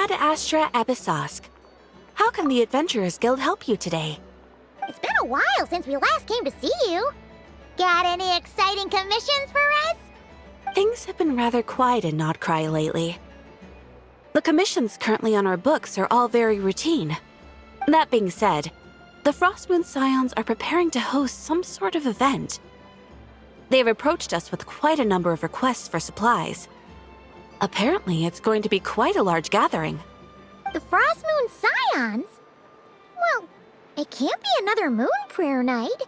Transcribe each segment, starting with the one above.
Ad Astra Abyssosque. How can the Adventurers Guild help you today? It's been a while since we last came to see you. Got any exciting commissions for us? Things have been rather quiet in Nodcry lately. The commissions currently on our books are all very routine. That being said, the Frostmoon Scions are preparing to host some sort of event. They've approached us with quite a number of requests for supplies. Apparently, it's going to be quite a large gathering. The Frostmoon Scions? Well, it can't be another Moon Prayer Night.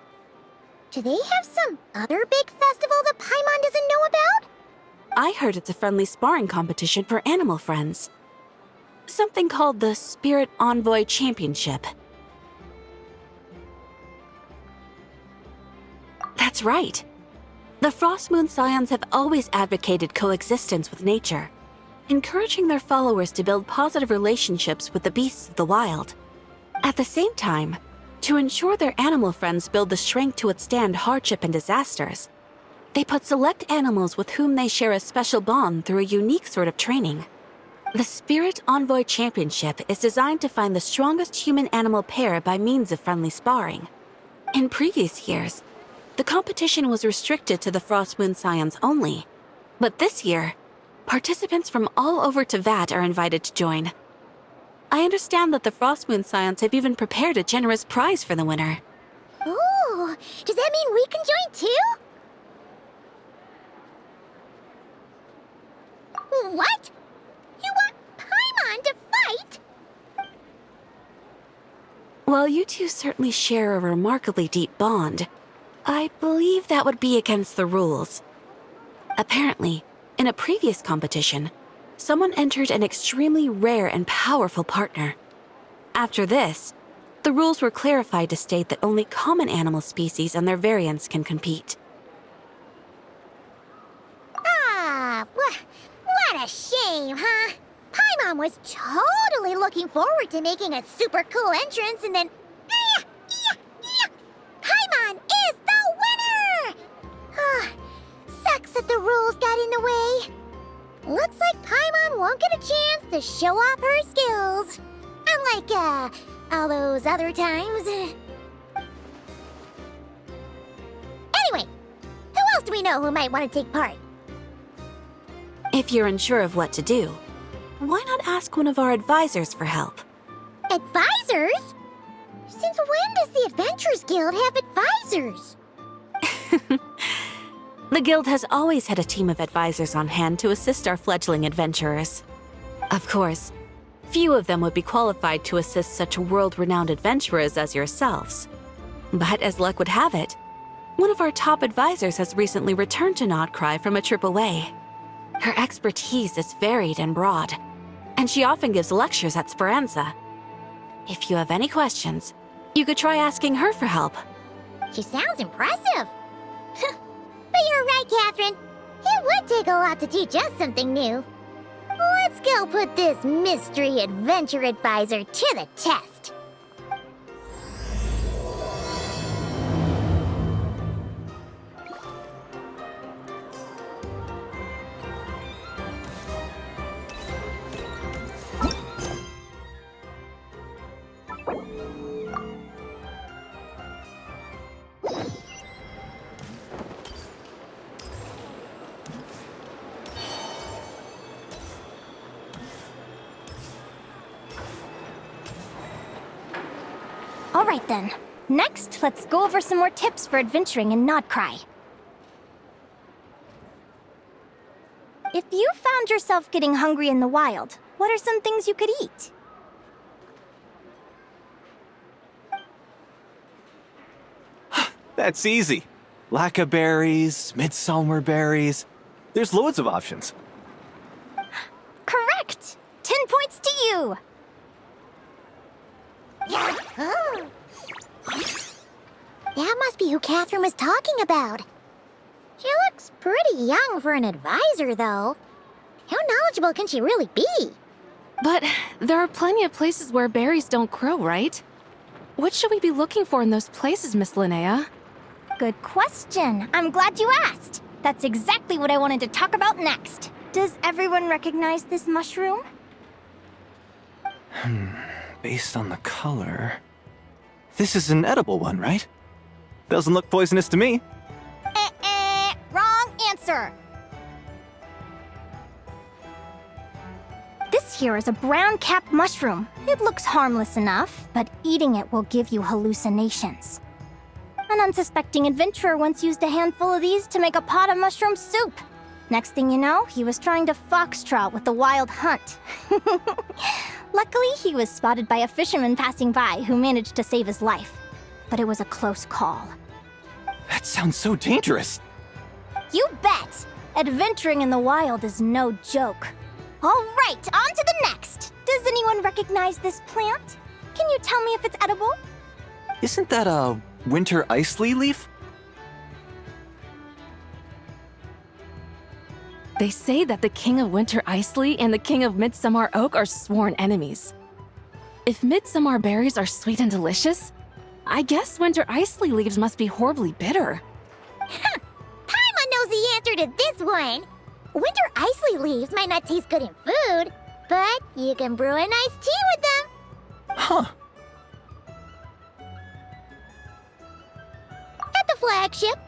Do they have some other big festival that Paimon doesn't know about? I heard it's a friendly sparring competition for animal friends. Something called the Spirit Envoy Championship. That's right. The Frostmoon Scions have always advocated coexistence with nature, encouraging their followers to build positive relationships with the beasts of the wild. At the same time, to ensure their animal friends build the strength to withstand hardship and disasters, they put select animals with whom they share a special bond through a unique sort of training. The Spirit Envoy Championship is designed to find the strongest human-animal pair by means of friendly sparring. In previous years, the competition was restricted to the Frostmoon Scions only, but this year, participants from all over Teyvat are invited to join. I understand that the Frostmoon Scions have even prepared a generous prize for the winner. Ooh, does that mean we can join too? What? You want Paimon to fight? While you two certainly share a remarkably deep bond, I believe that would be against the rules. Apparently, in a previous competition, someone entered an extremely rare and powerful partner. After this, the rules were clarified to state that only common animal species and their variants can compete. Ah, what a shame, huh? Paimon was totally looking forward to making a super cool entrance and then... Paimon is the winner! Sucks that the rules got in the way. Looks like Paimon won't get a chance to show off her skills. Unlike, all those other times. Anyway, who else do we know who might want to take part? If you're unsure of what to do, why not ask one of our advisors for help? Advisors? Since when does the Adventurers Guild have advisors? The Guild has always had a team of advisors on hand to assist our fledgling adventurers. Of course, few of them would be qualified to assist such world-renowned adventurers as yourselves. But as luck would have it, one of our top advisors has recently returned to Nodcry from a trip away. Her expertise is varied and broad, and she often gives lectures at Speranza. If you have any questions, you could try asking her for help. She sounds impressive. But you're right, Catherine. It would take a lot to teach us something new. Let's go put this mystery adventure advisor to the test. Alright then. Next, let's go over some more tips for adventuring in Nodcry. If you found yourself getting hungry in the wild, what are some things you could eat? That's easy. Lacca berries, midsummer berries. There's loads of options. Correct! 10 points to you! Oh. That must be who Catherine was talking about. She looks pretty young for an advisor, though. How knowledgeable can she really be? But there are plenty of places where berries don't grow, right? What should we be looking for in those places, Miss Linnea? Good question. I'm glad you asked. That's exactly what I wanted to talk about next. Does everyone recognize this mushroom? Based on the color... This is an edible one, right? Doesn't look poisonous to me. Wrong answer. This here is a brown-capped mushroom. It looks harmless enough, but eating it will give you hallucinations. An unsuspecting adventurer once used a handful of these to make a pot of mushroom soup. Next thing you know, he was trying to foxtrot with the wild hunt. Luckily, he was spotted by a fisherman passing by who managed to save his life. But it was a close call. That sounds so dangerous. You bet! Adventuring in the wild is no joke. All right, on to the next. Does anyone recognize this plant? Can you tell me if it's edible? Isn't that a winter ice leaf? They say that the King of Winter Isley and the King of Midsummer Oak are sworn enemies. If midsummer berries are sweet and delicious, I guess winter isley leaves must be horribly bitter. Paimon knows the answer to this one. Winter isley leaves might not taste good in food, but you can brew a nice tea with them. Huh. At the flagship.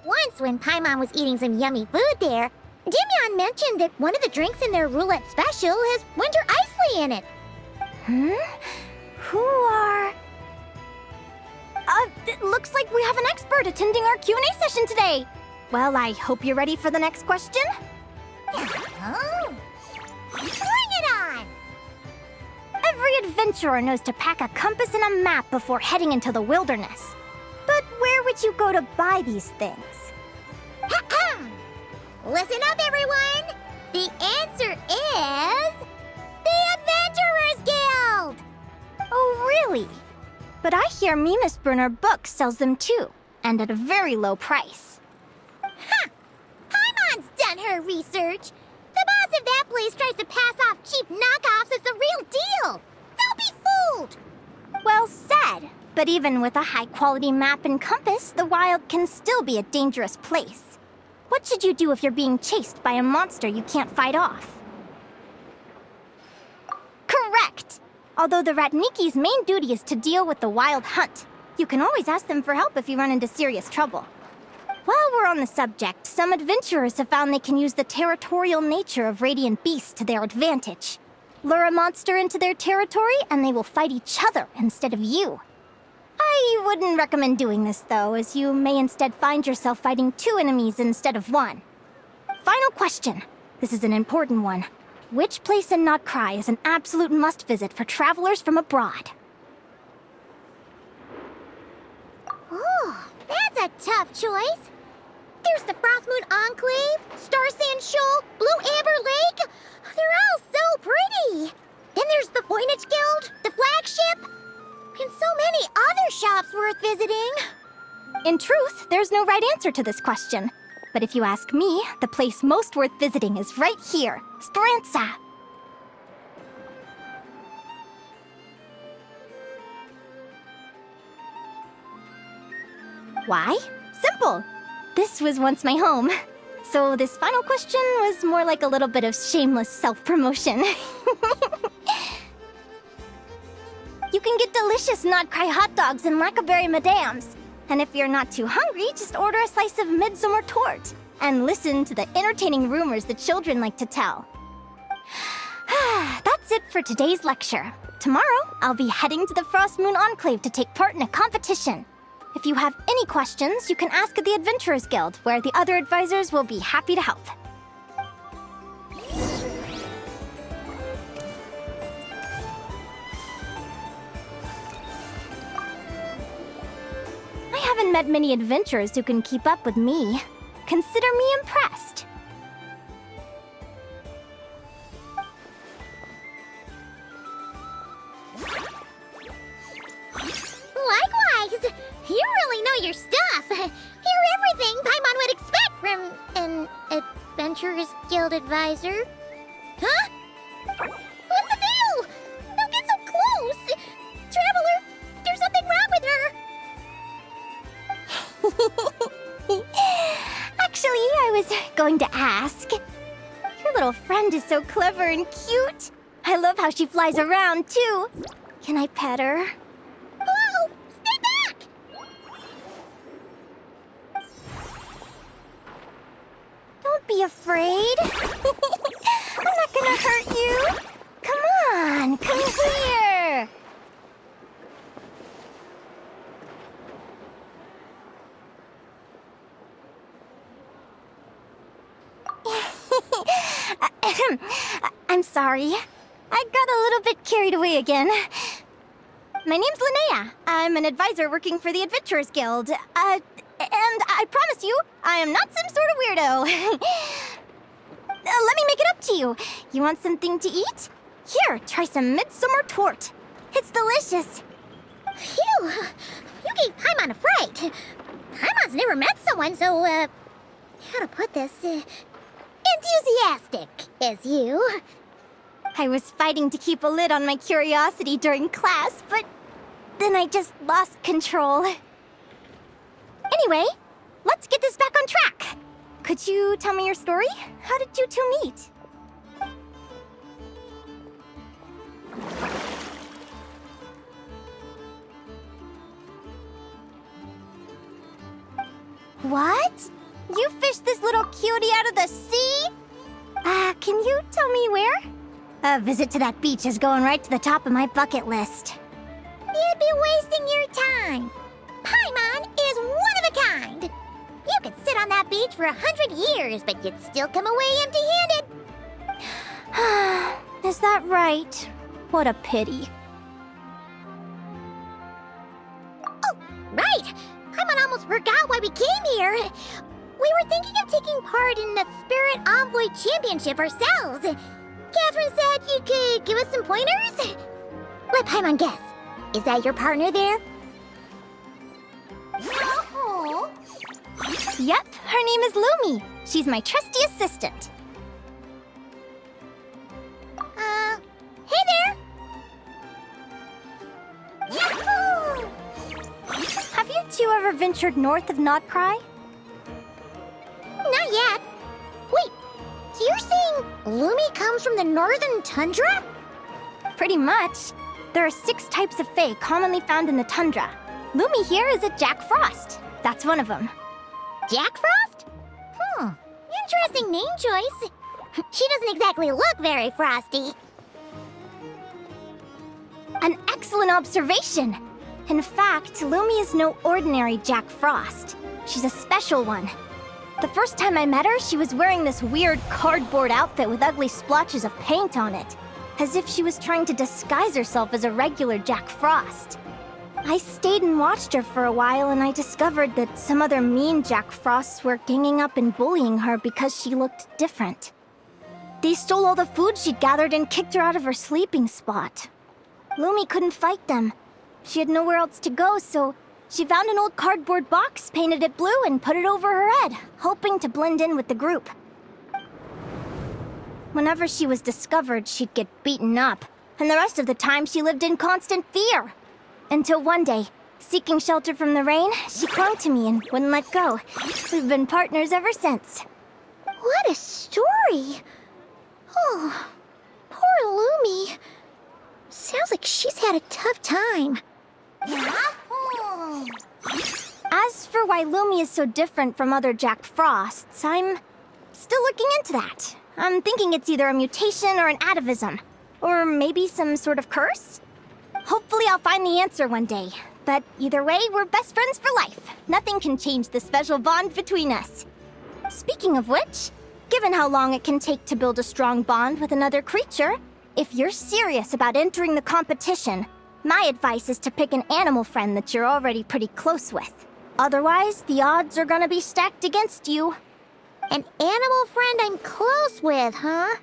Once when Paimon was eating some yummy food there, Dimyon mentioned that one of the drinks in their roulette special has winter isley in it. Who are... it looks like we have an expert attending our Q&A session today. Well, I hope you're ready for the next question. Oh. Bring it on! Every adventurer knows to pack a compass and a map before heading into the wilderness. But where would you go to buy these things? Listen up, everyone! The answer is... the Adventurers Guild! Oh, really? But I hear Mimas Brunner Books sells them too, and at a very low price. Paimon's done her research. The boss of that place tries to pass off cheap knockoffs as the real deal. Don't be fooled! Well said. But even with a high-quality map and compass, the wild can still be a dangerous place. What should you do if you're being chased by a monster you can't fight off? Correct! Although the Ratniki's main duty is to deal with the wild hunt, you can always ask them for help if you run into serious trouble. While we're on the subject, some adventurers have found they can use the territorial nature of radiant beasts to their advantage. Lure a monster into their territory and they will fight each other instead of you. I wouldn't recommend doing this though, as you may instead find yourself fighting two enemies instead of one. Final question. This is an important one. Which place in Notcry is an absolute must-visit for travelers from abroad? Oh, that's a tough choice. There's the Frostmoon Enclave, Star Sand Shoal, Blue Amber Lake. They're all so pretty. Then there's the Voynich Guild, the flagship, and so many other shops worth visiting. In truth, there's no right answer to this question. But if you ask me, the place most worth visiting is right here, Speranza. Why? Simple. This was once my home. So this final question was more like a little bit of shameless self-promotion. You can get delicious Notcry hot dogs and Lackaberry Madams. And if you're not too hungry, just order a slice of midsummer tort and listen to the entertaining rumors the children like to tell. That's it for today's lecture. Tomorrow, I'll be heading to the Frostmoon Enclave to take part in a competition. If you have any questions, you can ask at the Adventurers Guild, where the other advisors will be happy to help. I haven't met many adventurers who can keep up with me. Consider me impressed. Likewise, you really know your stuff. You're everything Paimon would expect from an Adventurers Guild advisor. Huh? What's the deal? Don't get so close! Traveler, there's something wrong with her! Actually, I was going to ask. Your little friend is so clever and cute. I love how she flies around, too. Can I pet her? Whoa! Stay back! Don't be afraid. I'm not gonna hurt you. Come on, come here. I'm sorry. I got a little bit carried away again. My name's Linnea. I'm an advisor working for the Adventurers Guild. And I promise you, I am not some sort of weirdo. Let me make it up to you. You want something to eat? Here, try some midsummer tort. It's delicious. Phew! You gave Paimon a fright. Paimon's never met someone so, how to put this, enthusiastic as you. I was fighting to keep a lid on my curiosity during class, but then I just lost control. Anyway, let's get this back on track. Could you tell me your story? How did you two meet? What? You fished this little cutie out of the sea? Can you tell me where? A visit to that beach is going right to the top of my bucket list. You'd be wasting your time. Paimon is one of a kind. You could sit on that beach for 100 years, but you'd still come away empty-handed. Is that right? What a pity. Oh, right! Paimon almost forgot why we came here. We were thinking of taking part in the Spirit Envoy Championship ourselves. Catherine said you could give us some pointers? Let Paimon guess. Is that your partner there? No. Yep, her name is Lumi. She's my trusty assistant. Hey there! Yahoo! Have you two ever ventured north of Notcry? Not yet. Wait, so you're saying Lumi comes from the northern tundra? Pretty much. There are 6 types of fae commonly found in the tundra. Lumi here is a Jack Frost. That's one of them. Jack Frost? Interesting name choice. She doesn't exactly look very frosty. An excellent observation. In fact, Lumi is no ordinary Jack Frost. She's a special one. The first time I met her, she was wearing this weird cardboard outfit with ugly splotches of paint on it, as if she was trying to disguise herself as a regular Jack Frost. I stayed and watched her for a while, and I discovered that some other mean Jack Frosts were ganging up and bullying her because she looked different. They stole all the food she'd gathered and kicked her out of her sleeping spot. Lumi couldn't fight them. She had nowhere else to go, so she found an old cardboard box, painted it blue, and put it over her head, hoping to blend in with the group. Whenever she was discovered, she'd get beaten up, and the rest of the time she lived in constant fear. Until one day, seeking shelter from the rain, she clung to me and wouldn't let go. We've been partners ever since. What a story! Oh, poor Lumi. Sounds like she's had a tough time. As for why Lumi is so different from other Jack Frosts, I'm still looking into that. I'm thinking it's either a mutation or an atavism. Or maybe some sort of curse? Hopefully I'll find the answer one day. But either way, we're best friends for life. Nothing can change the special bond between us. Speaking of which, given how long it can take to build a strong bond with another creature, if you're serious about entering the competition, my advice is to pick an animal friend that you're already pretty close with. Otherwise, the odds are gonna be stacked against you. An animal friend I'm close with, huh?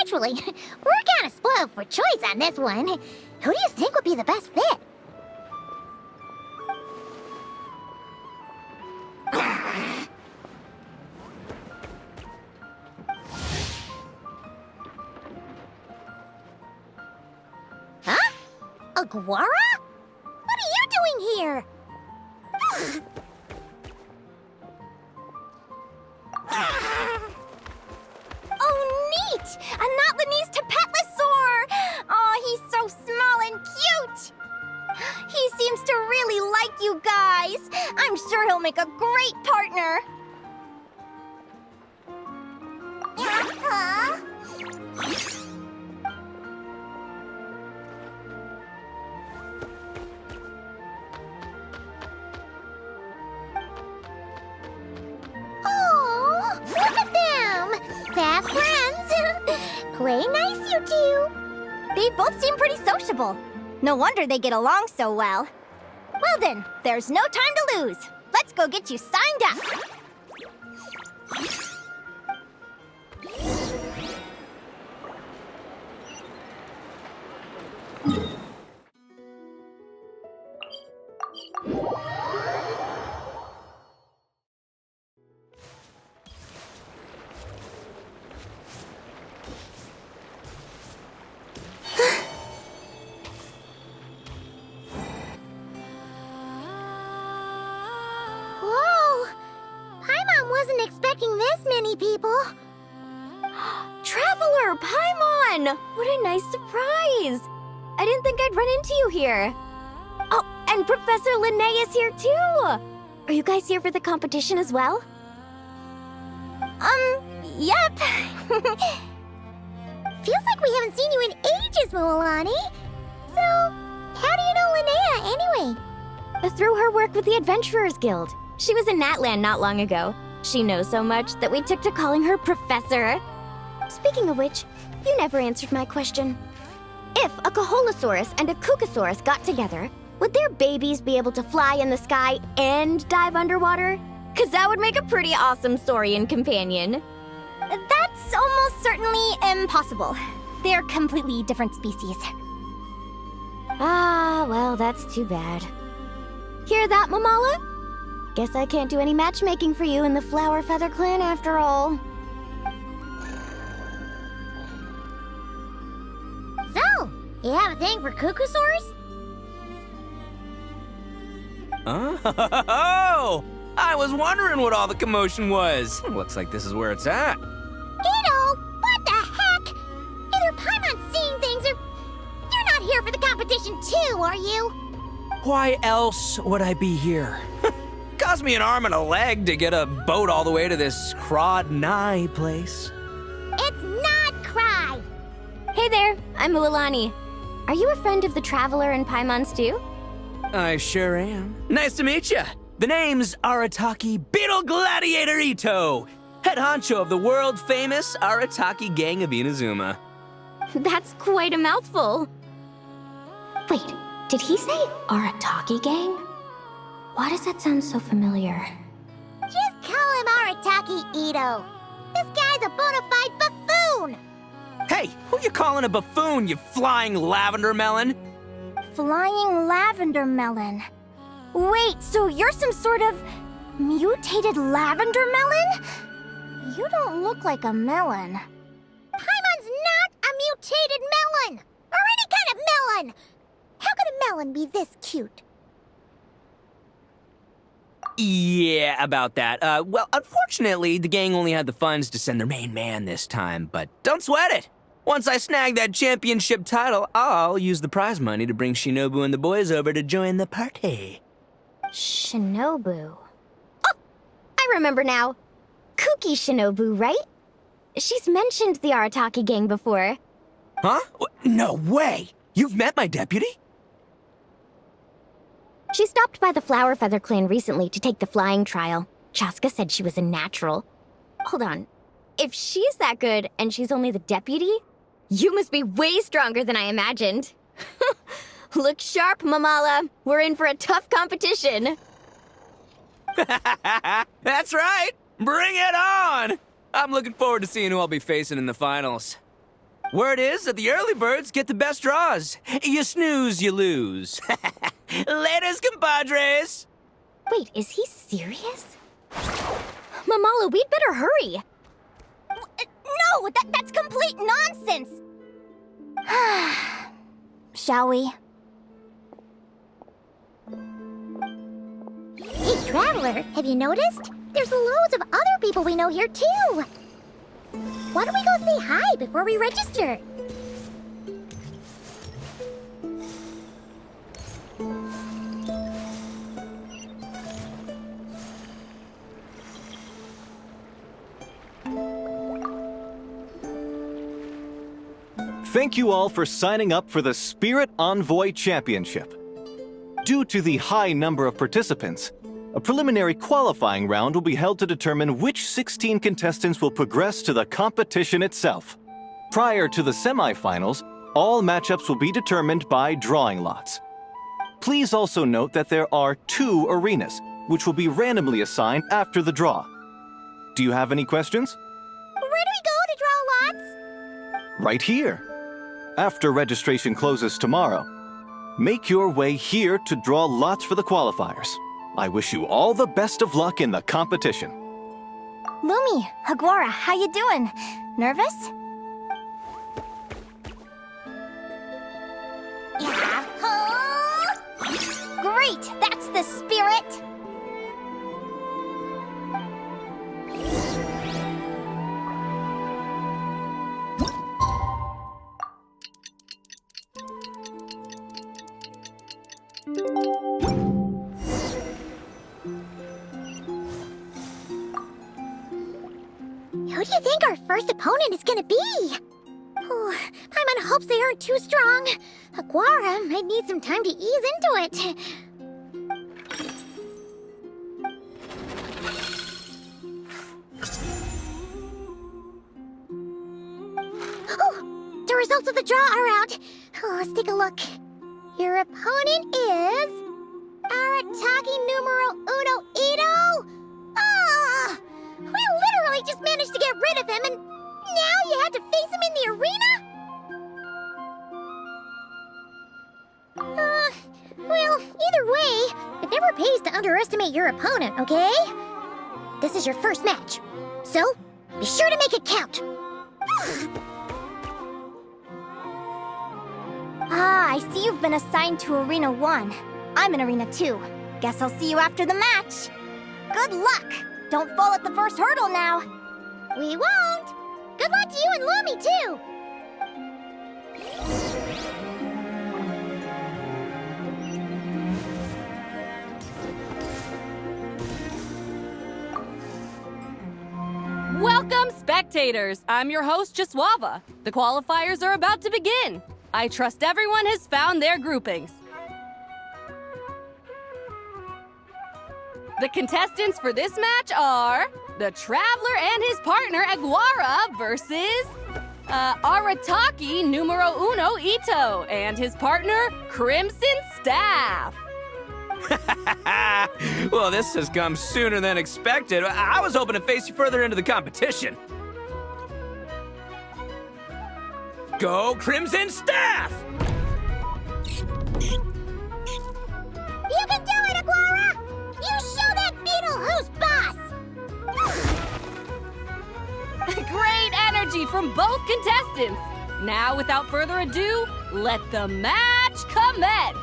Actually, we're kinda spoiled for choice on this one. Who do you think would be the best fit? Huh? Aguara? What are you doing here? Oh, neat! A Not Lanise Tapetlosaur! you guys! I'm sure he'll make a great partner! Huh? Oh, look at them! Fast friends! Play nice, you two! They both seem pretty sociable. No wonder they get along so well. Well then, there's no time to lose. Let's go get you signed up. Whoa! Paimon wasn't expecting this many people. Traveler, Paimon! What a nice surprise! I didn't think I'd run into you here. Oh, and Professor Linnea is here too! Are you guys here for the competition as well? Yep. Feels like we haven't seen you in ages, Moalani. So, how do you know Linnea anyway? Through her work with the Adventurers Guild. She was in Natland not long ago. She knows so much that we took to calling her Professor. Speaking of which, you never answered my question. If a Kaholosaurus and a Kukasaurus got together, would their babies be able to fly in the sky and dive underwater? 'Cause that would make a pretty awesome saurian companion. That's almost certainly impossible. They're completely different species. Ah, well, that's too bad. Hear that, Mamala? Guess I can't do any matchmaking for you in the Flower Feather Clan after all. So, you have a thing for Kukusaurs? Oh! I was wondering what all the commotion was. Looks like this is where it's at. Ito, what the heck? Either Paimon's seeing things or you're not here for the competition too, are you? Why else would I be here? Cost me an arm and a leg to get a boat all the way to this Crod Nye place. It's not Cry. Hey there, I'm Mualani. Are you a friend of the Traveler and Paimon's too? I sure am. Nice to meet you. The name's Arataki Beetle Gladiator Ito, head honcho of the world-famous Arataki Gang of Inazuma. That's quite a mouthful. Wait, did he say Arataki Gang? Why does that sound so familiar? Just call him Arataki Ito. This guy's a bona fide buffoon. Hey, who you calling a buffoon, you flying lavender melon? Flying lavender melon. Wait, so you're some sort of mutated lavender melon? You don't look like a melon. Paimon's not a mutated melon, or any kind of melon. How could a melon be this cute? Yeah, about that. Well, unfortunately, the gang only had the funds to send their main man this time, but don't sweat it. Once I snag that championship title, I'll use the prize money to bring Shinobu and the boys over to join the party. Shinobu. Oh, I remember now. Kuki Shinobu, right? She's mentioned the Arataki gang before. Huh? No way! You've met my deputy? She stopped by the Flower Feather Clan recently to take the flying trial. Chaska said she was a natural. Hold on. If she's that good and she's only the deputy, you must be way stronger than I imagined. Look sharp, Mamala. We're in for a tough competition. That's right! Bring it on! I'm looking forward to seeing who I'll be facing in the finals. Word is that the early birds get the best draws. You snooze, you lose. Laters, compadres! Wait, is he serious? Mamala, we'd better hurry. No, that's complete nonsense! Shall we? Hey, Traveler, have you noticed? There's loads of other people we know here, too. Why don't we go say hi before we register? Thank you all for signing up for the Spirit Envoy Championship. Due to the high number of participants, a preliminary qualifying round will be held to determine which 16 contestants will progress to the competition itself. Prior to the semifinals, all matchups will be determined by drawing lots. Please also note that there are 2 arenas, which will be randomly assigned after the draw. Do you have any questions? Where do we go to draw lots? Right here. After registration closes tomorrow, make your way here to draw lots for the qualifiers. I wish you all the best of luck in the competition. Lumi, Aguara, how you doing? Nervous? Yahoo! Great, that's the spirit! Who do you think our first opponent is gonna be? Oh, Paimon hopes they aren't too strong. Aguara might need some time to ease into it. Oh, the results of the draw are out. Oh, let's take a look. Your opponent is Arataki numero uno Ito. Ah! We literally just managed to get rid of him, and now you had to face him in the arena? Well, either way, it never pays to underestimate your opponent, okay? This is your first match, so be sure to make it count. Ah, I see you've been assigned to Arena 1. I'm in Arena 2. Guess I'll see you after the match. Good luck! Don't fall at the first hurdle now. We won't. Good luck to you and Lumi, too. Welcome, spectators! I'm your host, Jaswava. The qualifiers are about to begin. I trust everyone has found their groupings. The contestants for this match are the Traveler and his partner, Aguara, versus Arataki numero uno Ito and his partner, Crimson Staff. Well, this has come sooner than expected. I was hoping to face you further into the competition. Go Crimson Staff! You can do it, Aguara! You show that beetle who's boss! Great energy from both contestants. Now, without further ado, let the match commence.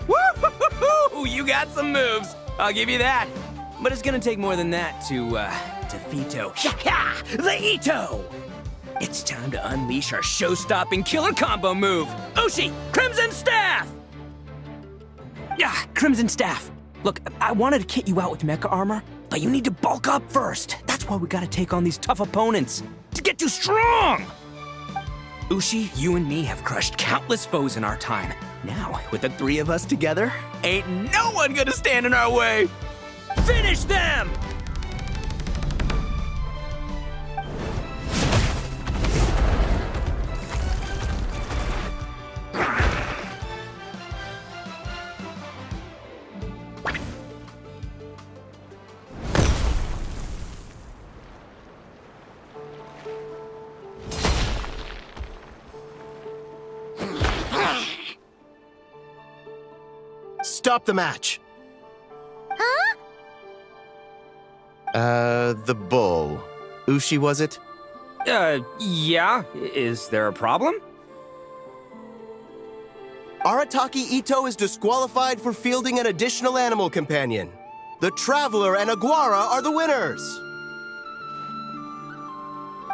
Woo! You got some moves. I'll give you that. But it's gonna take more than that to defeat the Ito! It's time to unleash our show-stopping killer combo move. Ushi, Crimson Staff! Yeah, Crimson Staff. Look, I wanted to kit you out with mecha armor, but you need to bulk up first. That's why we gotta take on these tough opponents to get you strong! Ushi, you and me have crushed countless foes in our time. Now, with the three of us together, ain't no one gonna stand in our way! Finish them! Stop the match! Huh? The bull. Ushi, was it? Yeah? Is there a problem? Arataki Ito is disqualified for fielding an additional animal companion. The Traveler and Aguara are the winners!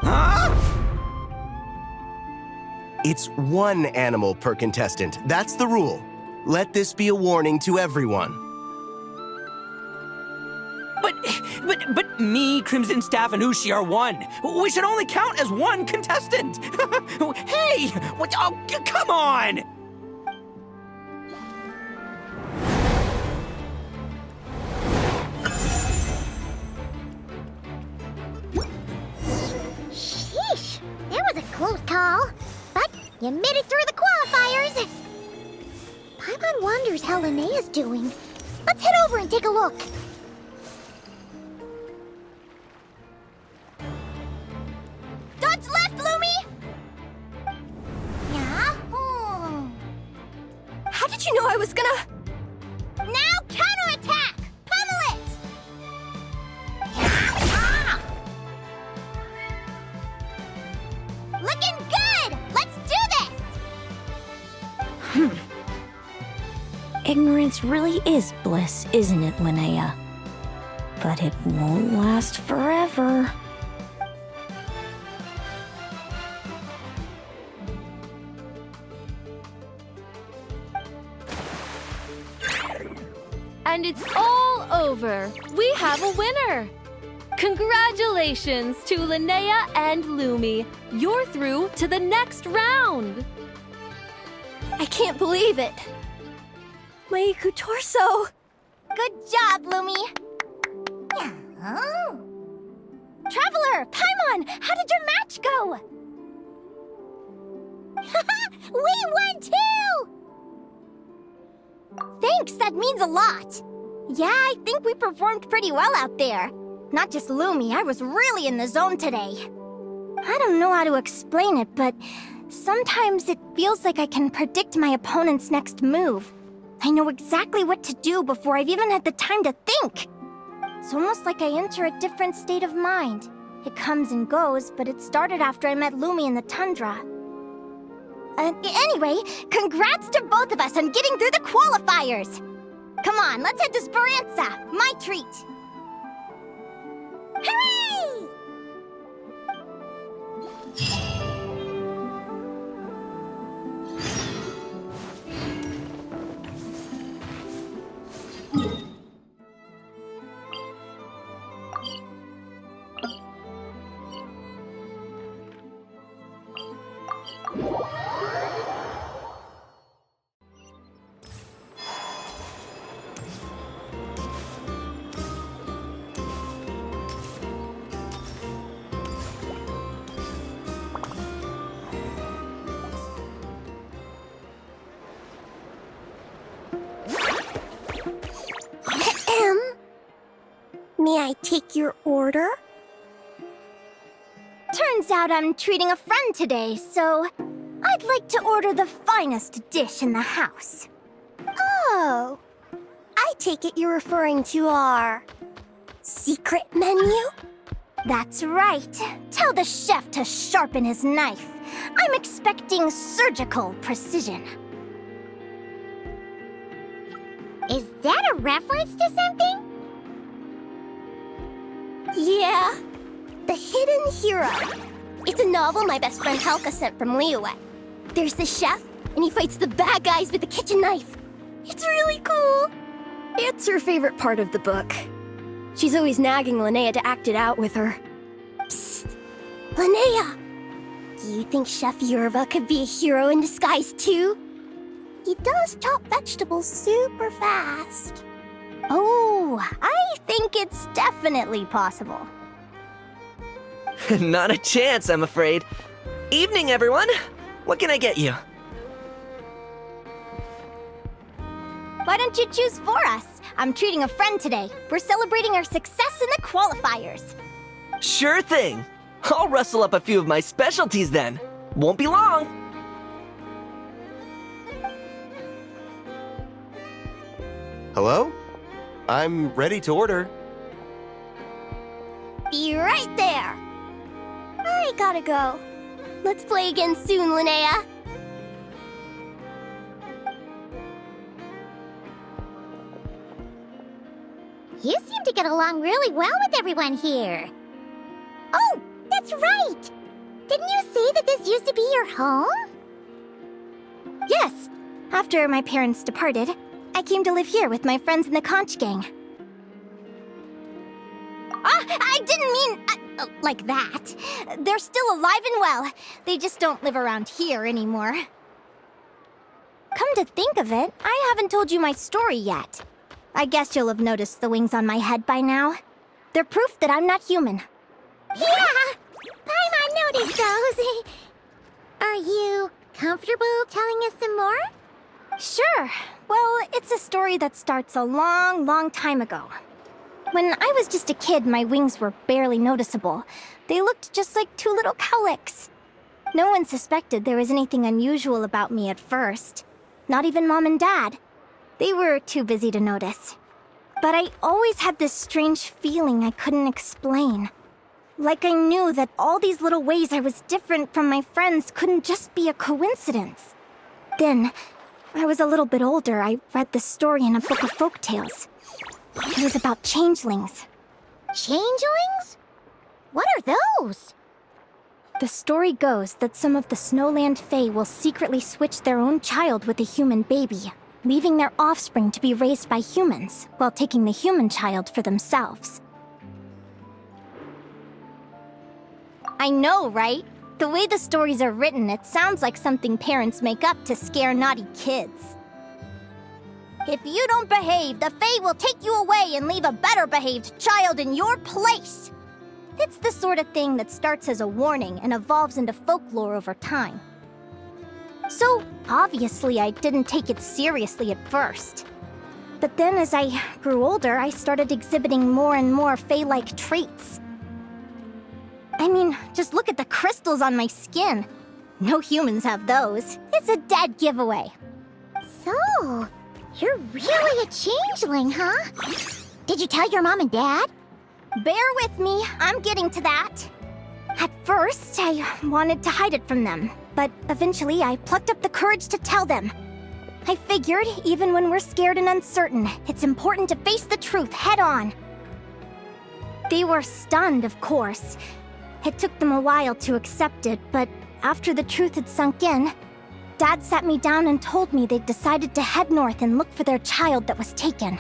Huh? It's one animal per contestant. That's the rule. Let this be a warning to everyone. But me, Crimson Staff, and Ushi are one. We should only count as one contestant. Hey! What? Oh, come on! Sheesh, that was a close call. But you made it through the qualifiers. Paimon wonders how Linnea's doing. Let's head over and take a look. Dodge left, Lumi! Yeah? How did you know I was gonna... Now counterattack! Pummel it! Looking good! Let's do this! Ignorance really is bliss, isn't it, Linnea? But it won't last forever. And it's all over. We have a winner. Congratulations to Linnea and Lumi. You're through to the next round. I can't believe it. My Iku torso. Good job, Lumi! Traveler, Paimon, how did your match go? We won too! Thanks, that means a lot. Yeah, I think we performed pretty well out there. Not just Lumi, I was really in the zone today. I don't know how to explain it, but sometimes it feels like I can predict my opponent's next move. I know exactly what to do before I've even had the time to think. It's almost like I enter a different state of mind. It comes and goes, but it started after I met Lumi in the tundra. Anyway, congrats to both of us on getting through the qualifiers! Come on, let's head to Speranza, my treat! Hooray! May I take your order? Turns out I'm treating a friend today, so I'd like to order the finest dish in the house. Oh, take it you're referring to our secret menu? That's right. Tell the chef to sharpen his knife. I'm expecting surgical precision. Is that a reference to something? Yeah. The Hidden Hero. It's a novel my best friend Helka sent from Liyue. There's the chef, and he fights the bad guys with a kitchen knife. It's really cool. It's her favorite part of the book. She's always nagging Linnea to act it out with her. Psst. Linnea! Do you think Chef Yerva could be a hero in disguise too? He does chop vegetables super fast. Oh, I think it's definitely possible. Not a chance, I'm afraid. Evening, everyone. What can I get you? Why don't you choose for us? I'm treating a friend today. We're celebrating our success in the qualifiers. Sure thing. I'll rustle up a few of my specialties then. Won't be long. Hello? I'm ready to order. Be right there. I gotta go. Let's play again soon, Linnea. You seem to get along really well with everyone here. Oh, that's right! Didn't you say that this used to be your home? Yes. After my parents departed, I came to live here with my friends in the conch gang. I didn't mean like that. They're still alive and well. They just don't live around here anymore. Come to think of it, I haven't told you my story yet. I guess you'll have noticed the wings on my head by now. They're proof that I'm not human. Yeah! Paimon noticed those. Are you comfortable telling us some more? Sure. Well, it's a story that starts a long, long time ago. When I was just a kid, my wings were barely noticeable. They looked just like two little cowlicks. No one suspected there was anything unusual about me at first. Not even Mom and Dad. They were too busy to notice. But I always had this strange feeling I couldn't explain. Like I knew that all these little ways I was different from my friends couldn't just be a coincidence. Then, when I was a little bit older, I read this story in a book of folk tales. It was about changelings. Changelings? What are those? The story goes that some of the Snowland Fae will secretly switch their own child with a human baby, leaving their offspring to be raised by humans, while taking the human child for themselves. I know, right? The way the stories are written, it sounds like something parents make up to scare naughty kids. If you don't behave, the Fae will take you away and leave a better-behaved child in your place. It's the sort of thing that starts as a warning and evolves into folklore over time. So, obviously, I didn't take it seriously at first. But then as I grew older, I started exhibiting more and more Fae-like traits. I mean, just look at the crystals on my skin. No humans have those. It's a dead giveaway. So, you're really a changeling, huh? Did you tell your mom and dad? Bear with me, I'm getting to that. At first, I wanted to hide it from them, but eventually I plucked up the courage to tell them. I figured, even when we're scared and uncertain, it's important to face the truth head on. They were stunned, of course. It took them a while to accept it, but after the truth had sunk in, Dad sat me down and told me they'd decided to head north and look for their child that was taken.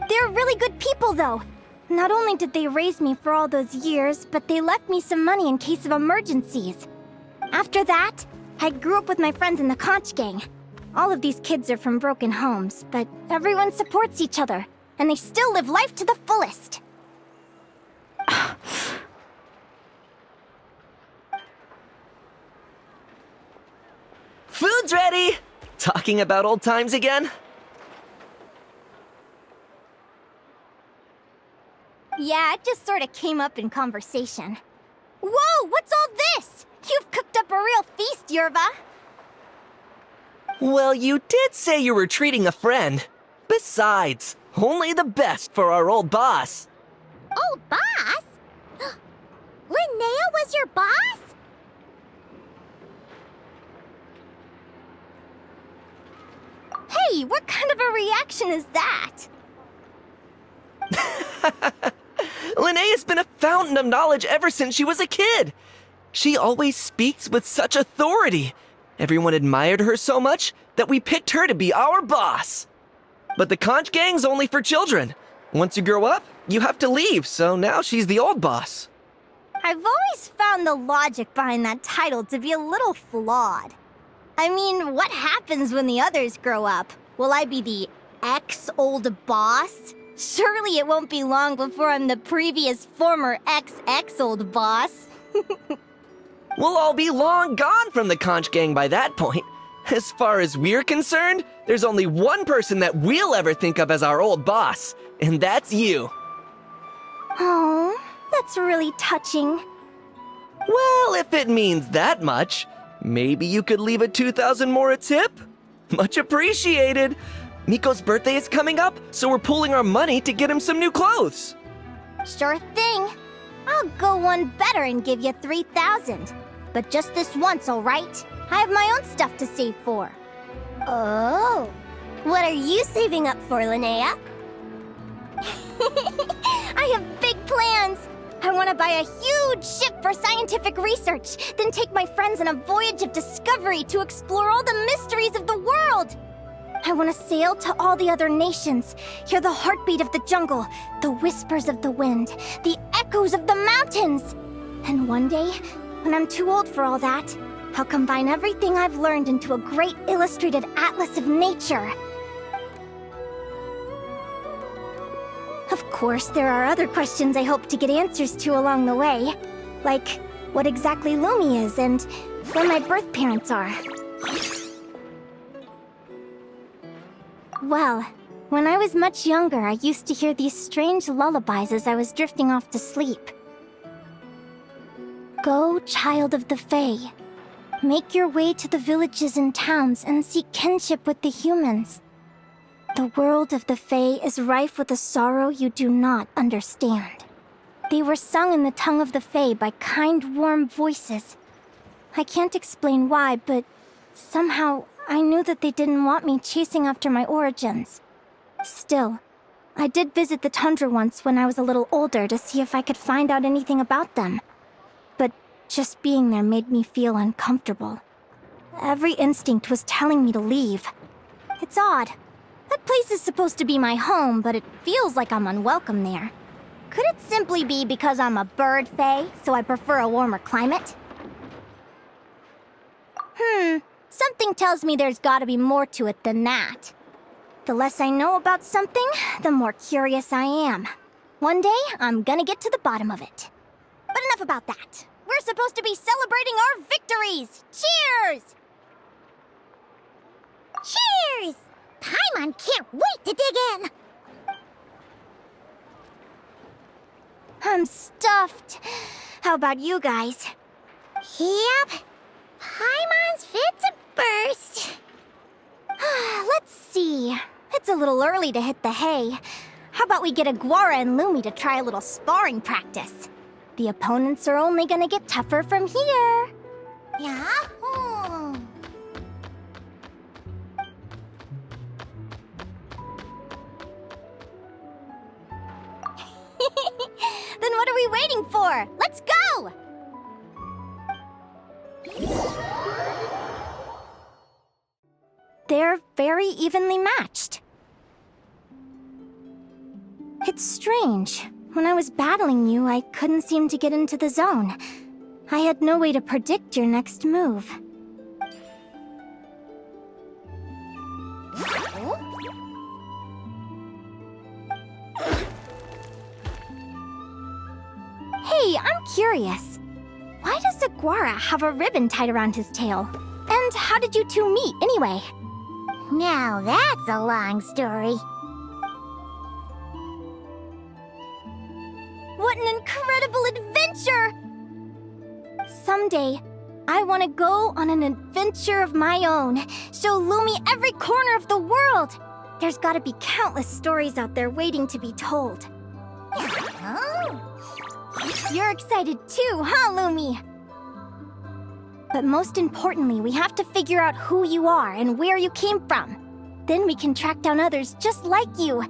They're really good people, though. Not only did they raise me for all those years, but they left me some money in case of emergencies. After that, I grew up with my friends in the conch gang. All of these kids are from broken homes, but everyone supports each other, and they still live life to the fullest. Food's ready! Talking about old times again? Yeah, it just sort of came up in conversation. Whoa, what's all this? You've cooked up a real feast, Yerva. Well, you did say you were treating a friend. Besides, only the best for our old boss. Old boss? Linnea was your boss? Hey, what kind of a reaction is that? Linnea's been a fountain of knowledge ever since she was a kid. She always speaks with such authority. Everyone admired her so much that we picked her to be our boss. But the conch gang's only for children. Once you grow up, you have to leave, so now she's the old boss. I've always found the logic behind that title to be a little flawed. I mean, what happens when the others grow up? Will I be the ex-old boss? Surely it won't be long before I'm the previous former ex-old boss. We'll all be long gone from the conch gang by that point. As far as we're concerned, there's only one person that we'll ever think of as our old boss, and that's you. Oh, that's really touching. Well, if it means that much, maybe you could leave a 2,000 more a tip? Much appreciated. Miko's birthday is coming up, so we're pooling our money to get him some new clothes. Sure thing. I'll go one better and give you 3,000. But just this once, all right? I have my own stuff to save for. Oh. What are you saving up for, Linnea? I have big plans. I want to buy a huge ship for scientific research, then take my friends on a voyage of discovery to explore all the mysteries of the world. I want to sail to all the other nations, hear the heartbeat of the jungle, the whispers of the wind, the echoes of the mountains. And one day, when I'm too old for all that, I'll combine everything I've learned into a great illustrated atlas of nature. Of course, there are other questions I hope to get answers to along the way. Like, what exactly Lumi is and where my birth parents are. Well, when I was much younger, I used to hear these strange lullabies as I was drifting off to sleep. Go, child of the Fae. Make your way to the villages and towns and seek kinship with the humans. The world of the Fae is rife with a sorrow you do not understand. They were sung in the tongue of the Fae by kind, warm voices. I can't explain why, but somehow I knew that they didn't want me chasing after my origins. Still, I did visit the tundra once when I was a little older to see if I could find out anything about them. But just being there made me feel uncomfortable. Every instinct was telling me to leave. It's odd. That place is supposed to be my home, but it feels like I'm unwelcome there. Could it simply be because I'm a bird fae, so I prefer a warmer climate? Something tells me there's gotta be more to it than that. The less I know about something, the more curious I am. One day, I'm gonna get to the bottom of it. But enough about that. We're supposed to be celebrating our victories! Cheers! Cheers! Paimon can't wait to dig in! I'm stuffed. How about you guys? Yep. Paimon's fit to burst. Let's see. It's a little early to hit the hay. How about we get Aguara and Lumi to try a little sparring practice? The opponents are only gonna get tougher from here. Yeah? Then what are we waiting for? Let's go! They're very evenly matched. It's strange. When I was battling you, I couldn't seem to get into the zone. I had no way to predict your next move. Hey, I'm curious. Why does Aguara have a ribbon tied around his tail? And how did you two meet, anyway? Now that's a long story. What an incredible adventure! Someday, I want to go on an adventure of my own. Show Lumi every corner of the world. There's gotta be countless stories out there waiting to be told. You're excited too, huh, Lumi? But most importantly, we have to figure out who you are and where you came from. Then we can track down others just like you.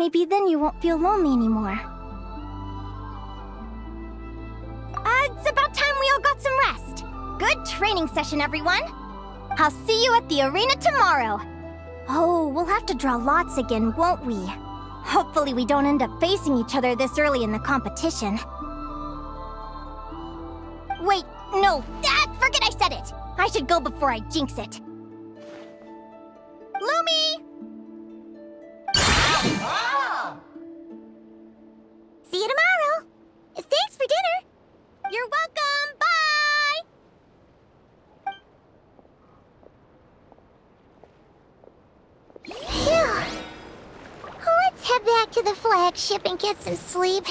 Maybe then you won't feel lonely anymore. It's about time we all got some rest. Good training session, everyone. I'll see you at the arena tomorrow. Oh, we'll have to draw lots again, won't we? Hopefully we don't end up facing each other this early in the competition. Wait, no, forget I said it. I should go before I jinx it. Lumi! See you tomorrow. Thanks for dinner. You're welcome, bye! Phew. Let's head back to the flagship and get some sleep.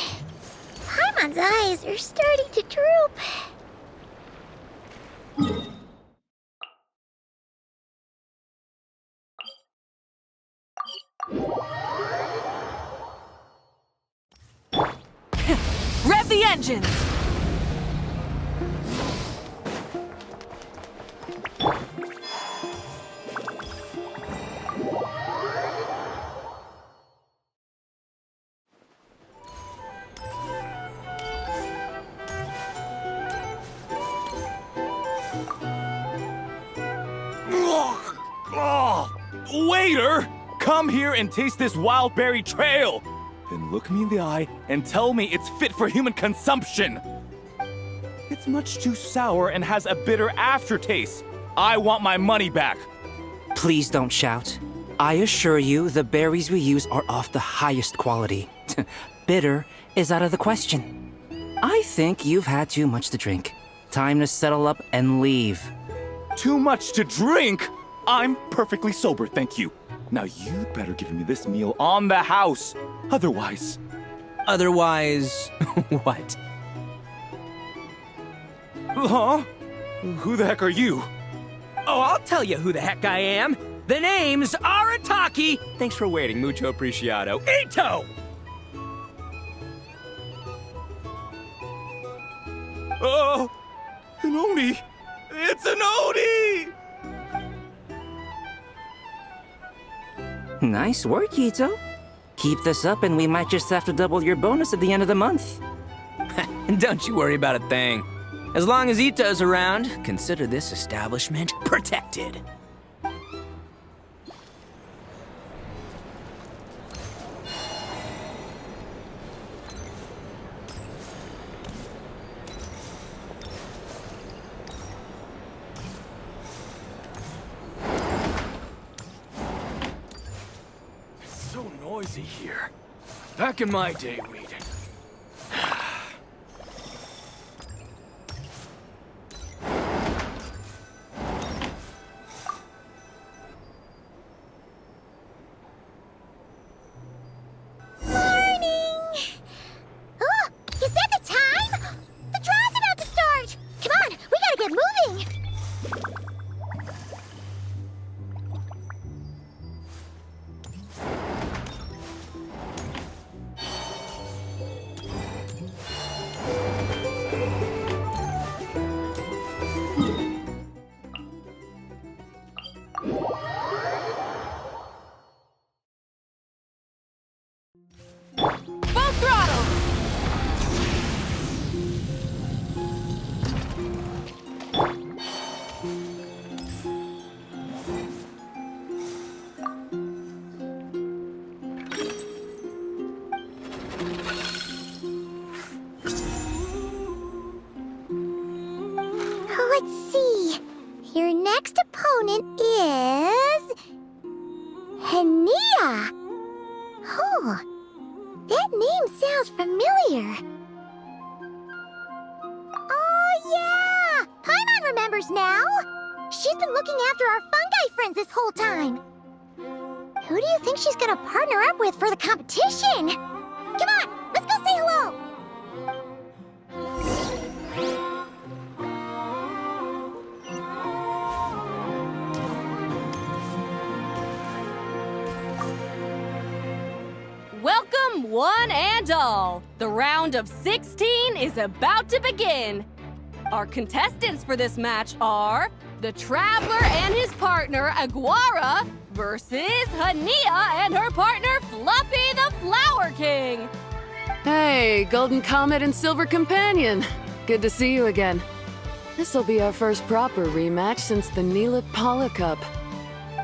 Paimon's eyes are starting to droop. Rev the engines! Waiter! Come here and taste this wild berry trail! Then look me in the eye and tell me it's fit for human consumption! It's much too sour and has a bitter aftertaste. I want my money back! Please don't shout. I assure you, the berries we use are of the highest quality. Bitter is out of the question. I think you've had too much to drink. Time to settle up and leave. Too much to drink? I'm perfectly sober, thank you. Now you'd better give me this meal on the house. Otherwise... Otherwise, what? Huh? Who the heck are you? Oh, I'll tell you who the heck I am. The name's Arataki. Thanks for waiting, mucho apreciado. Ito! Oh, an Oni! It's an Oni! Nice work, Ito. Keep this up and we might just have to double your bonus at the end of the month. Don't you worry about a thing. As long as Ito's around, consider this establishment protected. So noisy here. Back in my day, we'd... Full throttle! Let's see. Your next opponent is... Linnea. Huh. That name sounds familiar. Oh, yeah! Paimon remembers now! She's been looking after our fungi friends this whole time. Who do you think she's gonna partner up with for the competition? Come on, let's go say hello! one and all, the round of 16 is about to begin. Our contestants for this match are the Traveler and his partner, Aguara, versus Hania and her partner, Fluffy the Flower King. Hey, Golden Comet and Silver Companion. Good to see you again. This'll be our first proper rematch since the Legendaria Cup.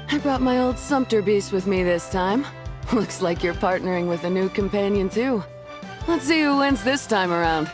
I brought my old Sumpter Beast with me this time. Looks like you're partnering with a new companion too. Let's see who wins this time around.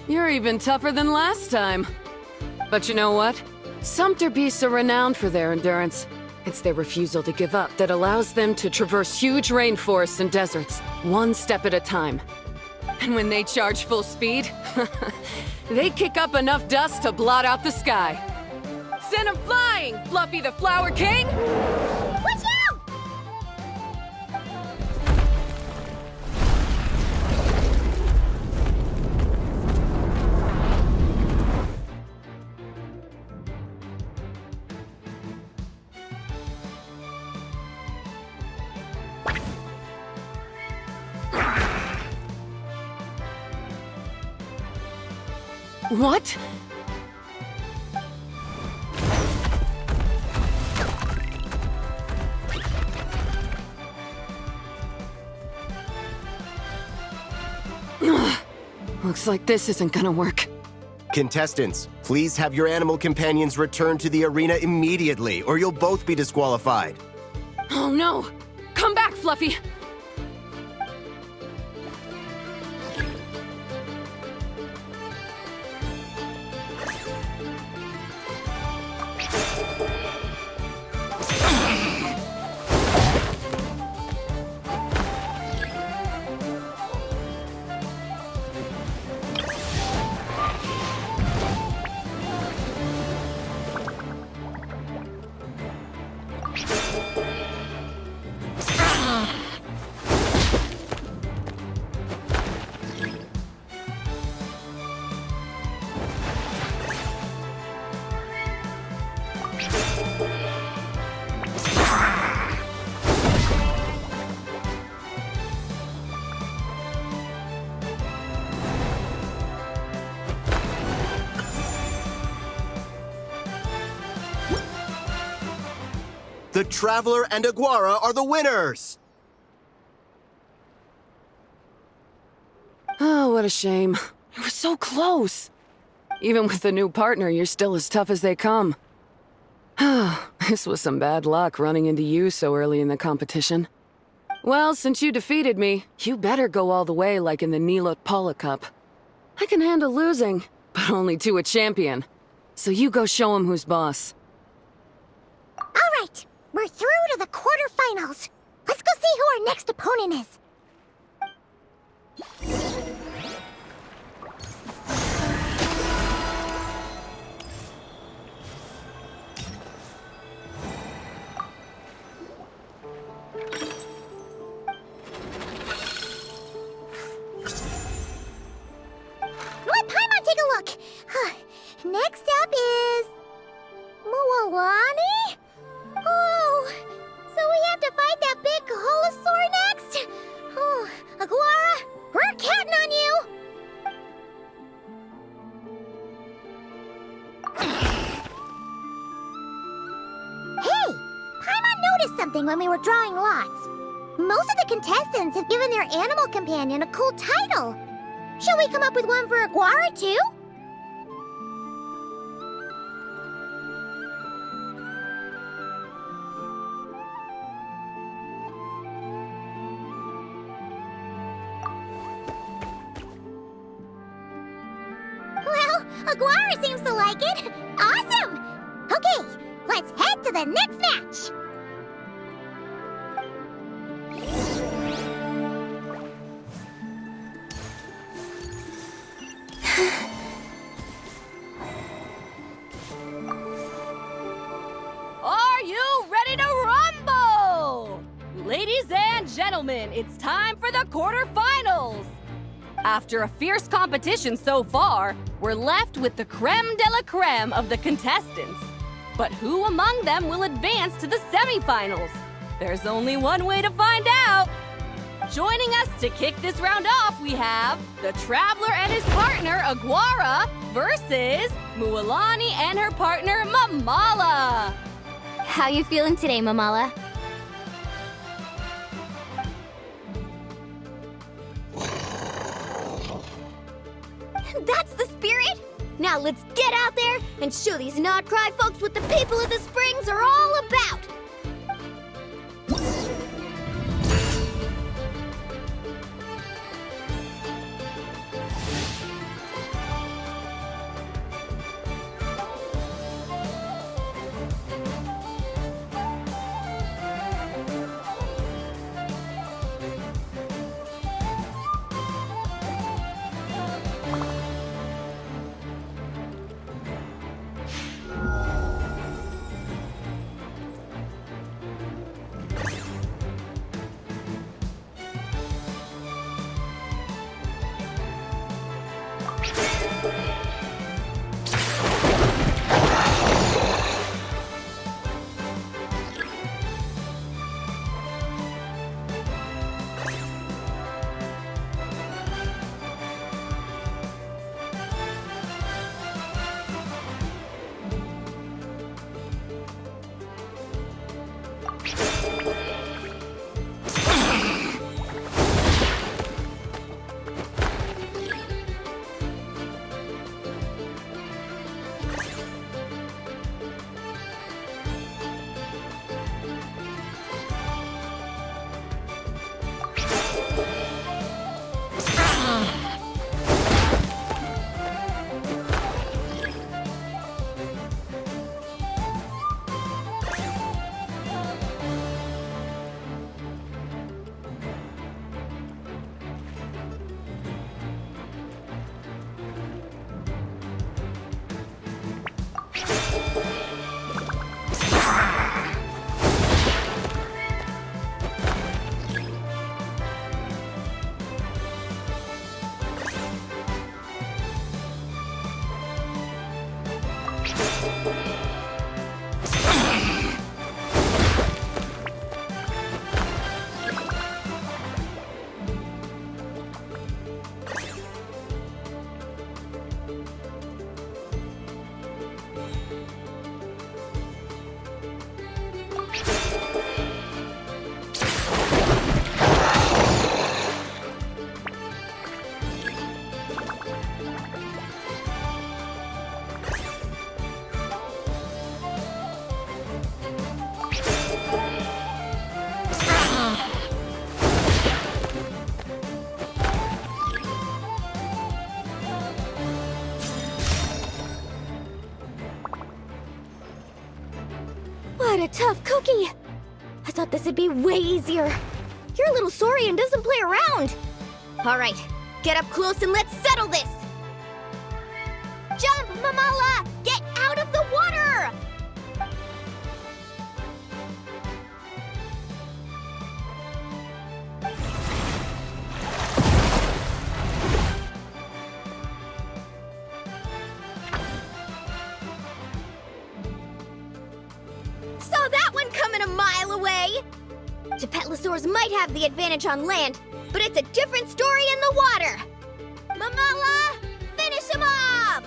You're even tougher than last time. But you know what? Sumpter Beasts are renowned for their endurance. It's their refusal to give up that allows them to traverse huge rainforests and deserts, one step at a time. And when they charge full speed, they kick up enough dust to blot out the sky. Send 'em flying, Fluffy the Flower King! Watch out! What? Looks like this isn't gonna work. Contestants, please have your animal companions return to the arena immediately, or you'll both be disqualified. Oh no! Come back, Fluffy! The Traveler and Aguara are the winners! Oh, what a shame. You were so close. Even with the new partner, you're still as tough as they come. This was some bad luck running into you so early in the competition. Well, since you defeated me, you better go all the way like in the Legendaria Cup. I can handle losing, but only to a champion. So you go show him who's boss. All right, we're through to the quarterfinals. Let's go see who our next opponent is. Let Paimon take a look. Next up is... Mualani? Oh, so we have to fight that big colossal something when we were drawing lots. Most of the contestants have given their animal companion a cool title. Shall we come up with one for Aguara, too? Well, Aguara seems to like it. Awesome! Okay, let's head to the next match. Are you ready to rumble? Ladies and gentlemen, it's time for the quarterfinals. After a fierce competition so far, we're left with the creme de la creme of the contestants. But who among them will advance to the semifinals? There's only one way to find out. Joining us to kick this round off, we have the Traveler and his partner, Aguara, versus Mualani and her partner, Mamala. How you feeling today, Mamala? That's the spirit! Now let's get out there and show these Nodcry folks what the people of the Springs are all about! What a tough cookie! I thought this would be way easier. Your little Saurian doesn't play around. All right, get up close and let's settle this. Jump, Mamala! Get out of the water! Saw that one coming a mile away! Gepetlosaurs might have the advantage on land, but it's a different story in the water! Mamala, finish him off!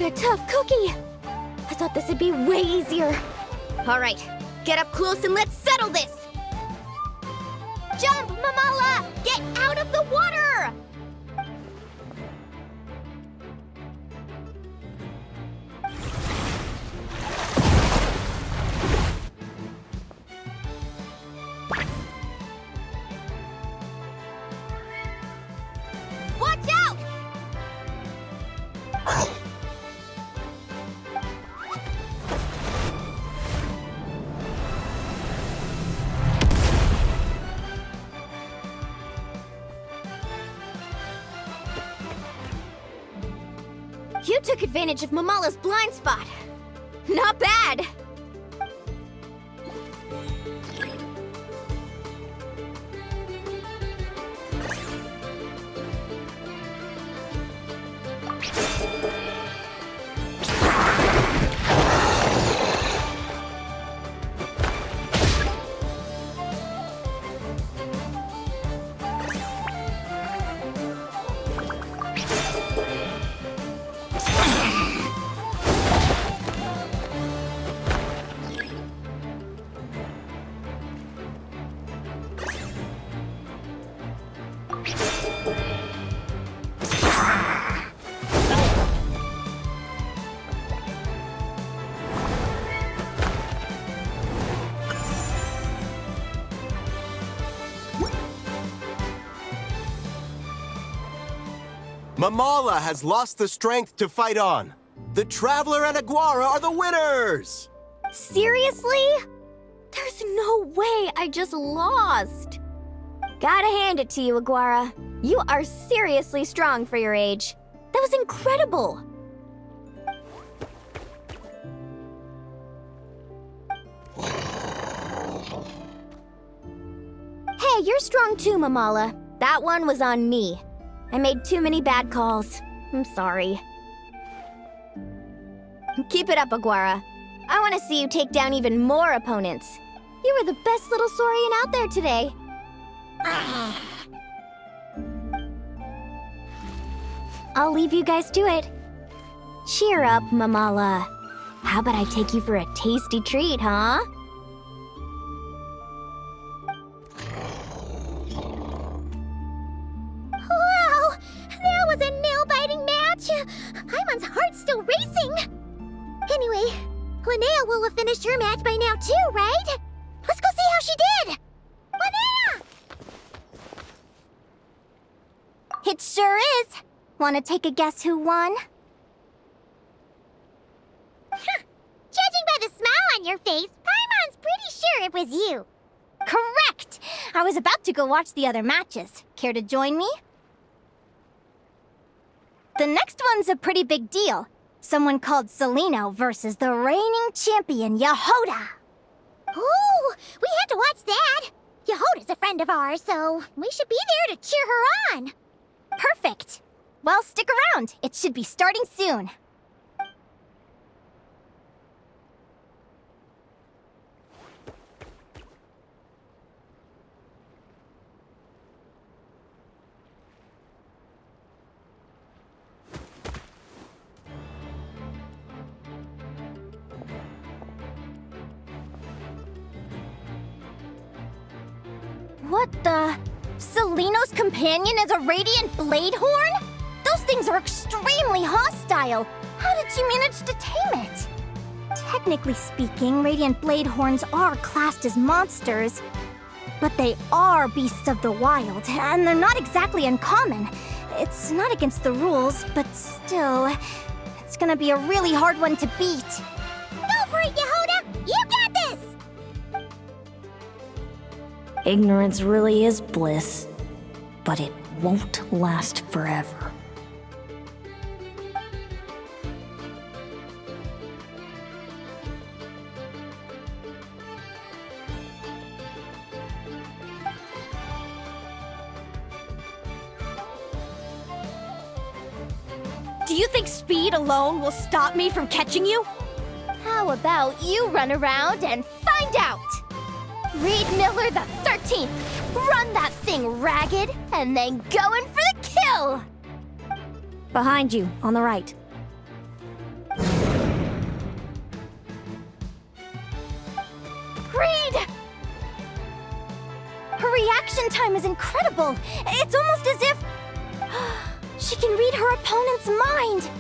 What a tough cookie! I thought this would be way easier. Alright, get up close and let's settle this! Jump, Mamala! Get out of the water! Watch out! You took advantage of Mamala's blind spot. Not bad. Mamala has lost the strength to fight on. The Traveler and Aguara are the winners! Seriously? There's no way I just lost. Gotta hand it to you, Aguara. You are seriously strong for your age. That was incredible. Hey, you're strong too, Mamala. That one was on me. I made too many bad calls. I'm sorry. Keep it up, Aguara. I want to see you take down even more opponents. You were the best little Saurian out there today. I'll leave you guys to it. Cheer up, Mamala. How about I take you for a tasty treat, huh? Wow! That was a nail-biting match! Paimon's heart's still racing! Anyway, Linnea will have finished her match by now too, right? Let's go see how she did! Linnea! It sure is! Wanna take a guess who won? Judging by the smile on your face, Paimon's pretty sure it was you. Correct! I was about to go watch the other matches. Care to join me? The next one's a pretty big deal. Someone called Celino versus the reigning champion, Yehoda. Ooh, we had to watch that. Yehoda's a friend of ours, so we should be there to cheer her on. Perfect. Well, stick around. It should be starting soon. What the? Celino's companion is a radiant blade horn? Those things are extremely hostile. How did you manage to tame it? Technically speaking, radiant blade horns are classed as monsters. But they are beasts of the wild, and they're not exactly uncommon. It's not against the rules, but still, it's gonna be a really hard one to beat. Go for it, Yehoda! You got this! Ignorance really is bliss, but it won't last forever. Do you think speed alone will stop me from catching you? How about you run around and find out? Reed Miller the 13th! Run that thing ragged, and then go in for the kill! Behind you, on the right. Reed! Her reaction time is incredible. It's almost as if she can read her opponent's mind.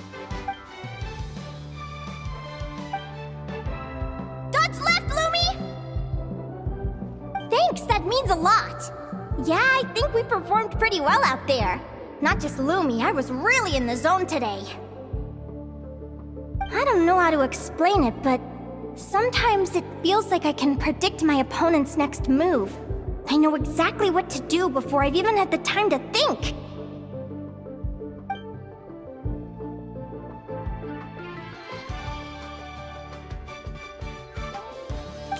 Dodge left, Lumi! Thanks, that means a lot. Yeah, I think we performed pretty well out there. Not just Lumi, I was really in the zone today. I don't know how to explain it, but sometimes it feels like I can predict my opponent's next move. I know exactly what to do before I've even had the time to think.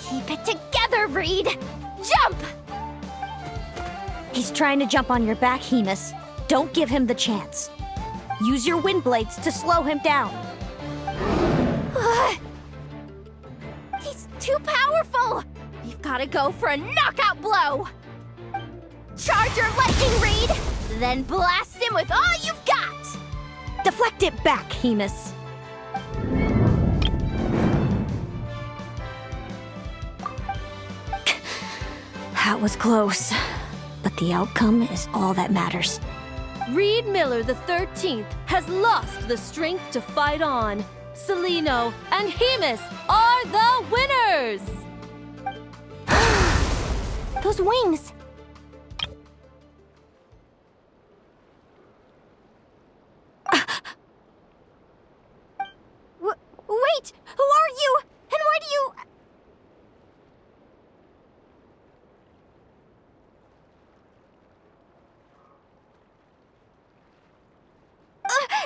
Keep it together, Reed! Jump! He's trying to jump on your back, Hemus. Don't give him the chance. Use your wind blades to slow him down. He's too powerful! We've gotta go for a knockout blow! Charge your lightning, Reed! Then blast him with all you've got! Deflect it back, Hemus. That was close, but the outcome is all that matters. Reed Miller the 13th has lost the strength to fight on. Celino and Hemus are the winners! Those wings! Wait! Who are you? And why do you...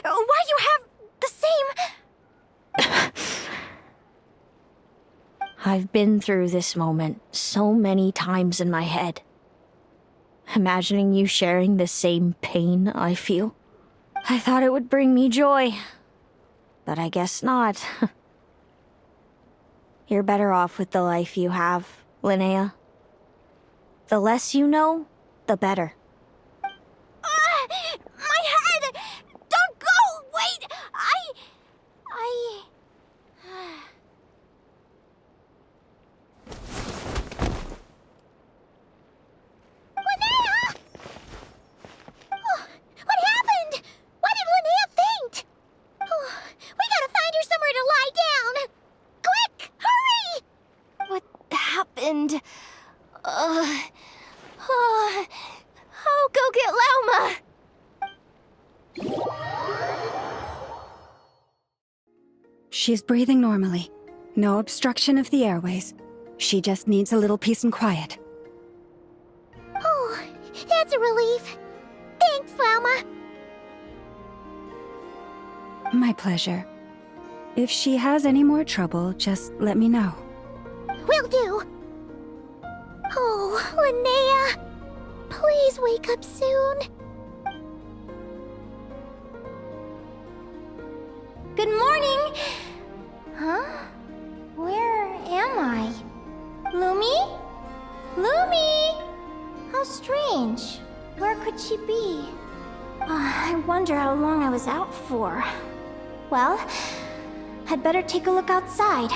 why you have the same... I've been through this moment so many times in my head. Imagining you sharing the same pain I feel. I thought it would bring me joy. But I guess not. You're better off with the life you have, Linnea. The less you know, the better. My head! Don't go! Wait! Linnea! Oh, what happened? Why did Linnea faint? Oh, we gotta find her somewhere to lie down! Quick! Hurry! What happened? I'll go get Lauma! She's breathing normally. No obstruction of the airways. She just needs a little peace and quiet. Oh, that's a relief. Thanks, Lauma. My pleasure. If she has any more trouble, just let me know. Will do. Oh, Linnea. Please wake up soon. Good morning! Huh? Where am I? Lumi? Lumi! How strange. Where could she be? I wonder how long I was out for. Well, I'd better take a look outside.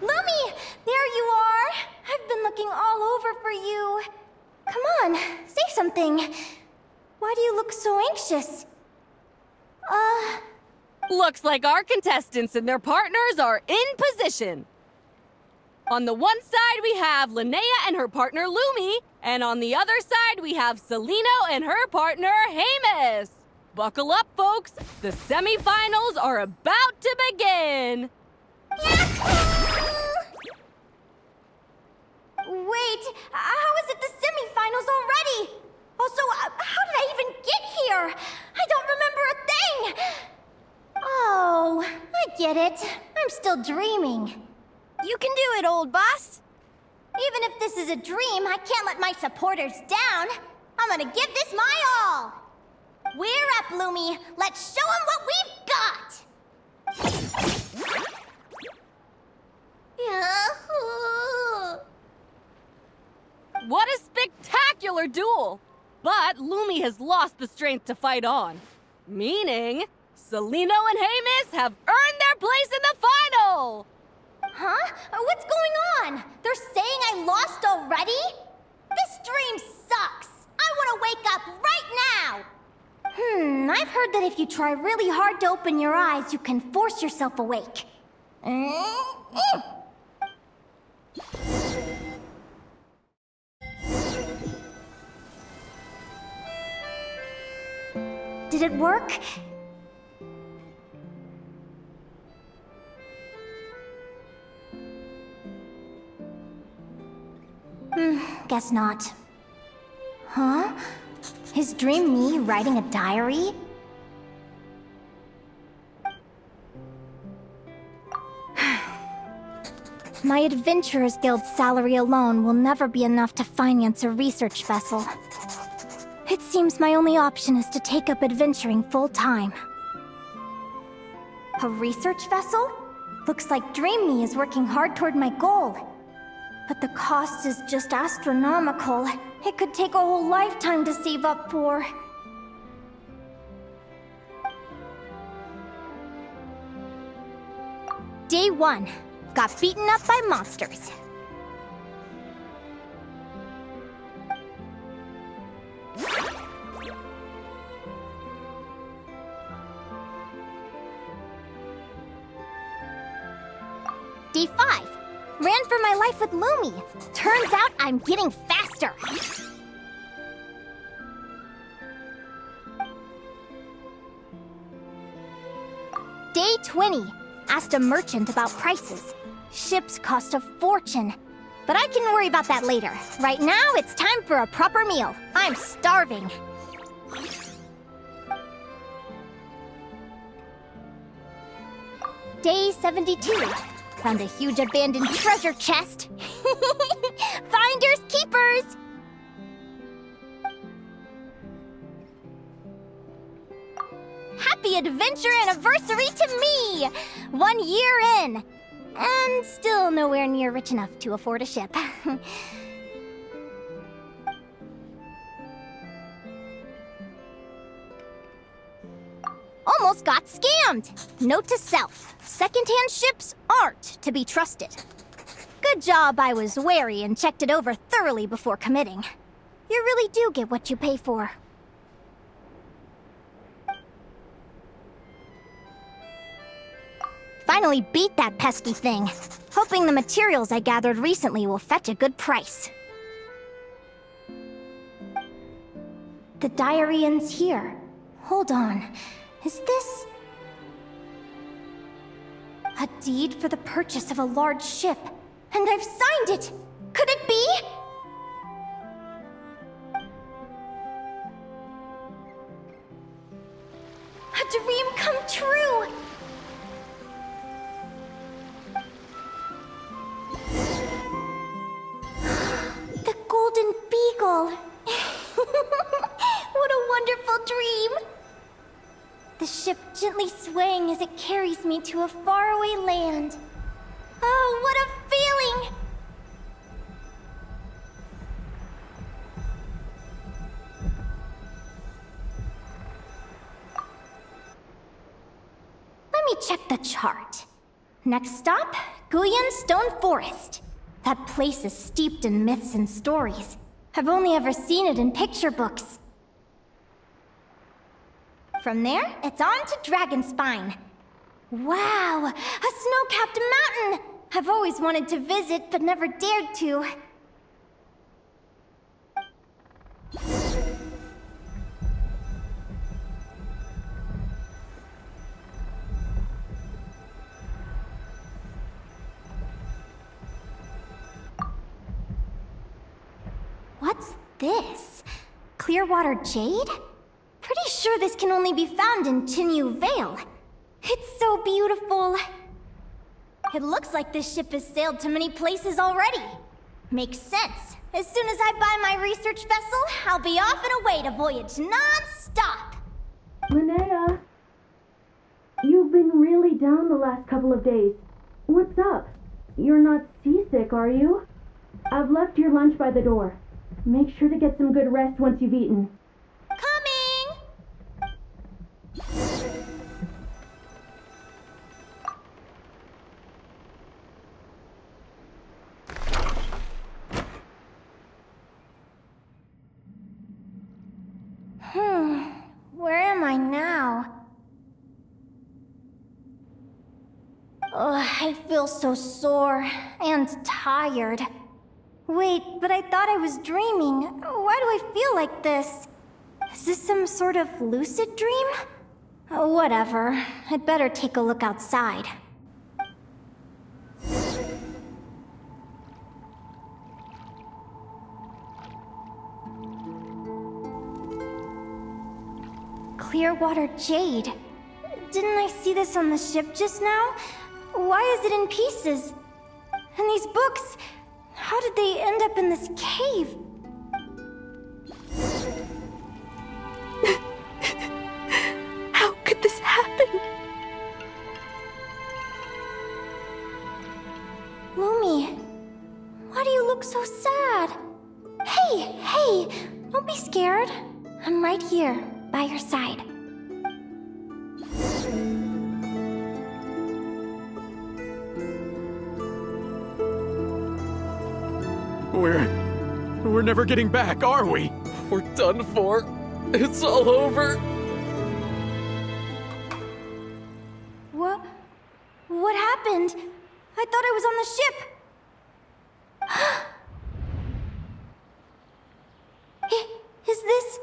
Lumi! There you are! I've been looking all over for you. Come on, say something. Why do you look so anxious? Looks like our contestants and their partners are in position. On the one side, we have Linnea and her partner Lumi, and on the other side, we have Celino and her partner Hemus. Buckle up, folks. The semifinals are about to begin. Wait, how is it the semifinals already? Also, how did I even get here? I don't remember a thing! Oh, I get it. I'm still dreaming. You can do it, old boss. Even if this is a dream, I can't let my supporters down. I'm gonna give this my all. We're up, Lumi. Let's show them what we've got! regular duel. But Lumi has lost the strength to fight on. Meaning, Celino and Hamus have earned their place in the final! Huh? What's going on? They're saying I lost already? This dream sucks! I want to wake up right now! I've heard that if you try really hard to open your eyes, you can force yourself awake. Did it work? Guess not. Huh? Is Dream me writing a diary? My Adventurers Guild salary alone will never be enough to finance a research vessel. It seems my only option is to take up adventuring full-time. A research vessel? Looks like Dream Me is working hard toward my goal. But the cost is just astronomical. It could take a whole lifetime to save up for. Day 1. Got beaten up by monsters. Day 5. Ran for my life with Lumi. Turns out I'm getting faster. Day 20. Asked a merchant about prices. Ships cost a fortune. But I can worry about that later. Right now, it's time for a proper meal. I'm starving. Day 72. Found a huge abandoned treasure chest. Finders keepers! Happy adventure anniversary to me! 1 year in. And still nowhere near rich enough to afford a ship. Almost got scammed! Note to self, secondhand ships aren't to be trusted. Good job I was wary and checked it over thoroughly before committing. You really do get what you pay for. Finally beat that pesky thing, hoping the materials I gathered recently will fetch a good price. The diary ends here. Hold on. Is this... a deed for the purchase of a large ship? And I've signed it! Could it be? A dream come true! The Golden Beagle! What a wonderful dream! The ship gently swaying as it carries me to a faraway land. Oh, what a feeling! Let me check the chart. Next stop, Guyan Stone Forest. That place is steeped in myths and stories. I've only ever seen it in picture books. From there, it's on to Dragonspine. Wow, a snow-capped mountain! I've always wanted to visit, but never dared to. What's this? Clearwater jade? Pretty sure this can only be found in Chinyu Vale. It's so beautiful. It looks like this ship has sailed to many places already. Makes sense. As soon as I buy my research vessel, I'll be off and away to voyage non-stop. Linnea, you've been really down the last couple of days. What's up? You're not seasick, are you? I've left your lunch by the door. Make sure to get some good rest once you've eaten. Coming! Where am I now? Ugh, I feel so sore and tired. Wait, but I thought I was dreaming. Why do I feel like this? Is this some sort of lucid dream? Whatever. I'd better take a look outside. Clearwater jade. Didn't I see this on the ship just now? Why is it in pieces? And these books, how did they end up in this cave? How could this happen? Lumi, why do you look so sad? Hey, don't be scared. I'm right here, by your side. We're never getting back, are we? We're done for. It's all over. What happened? I thought I was on the ship. Is this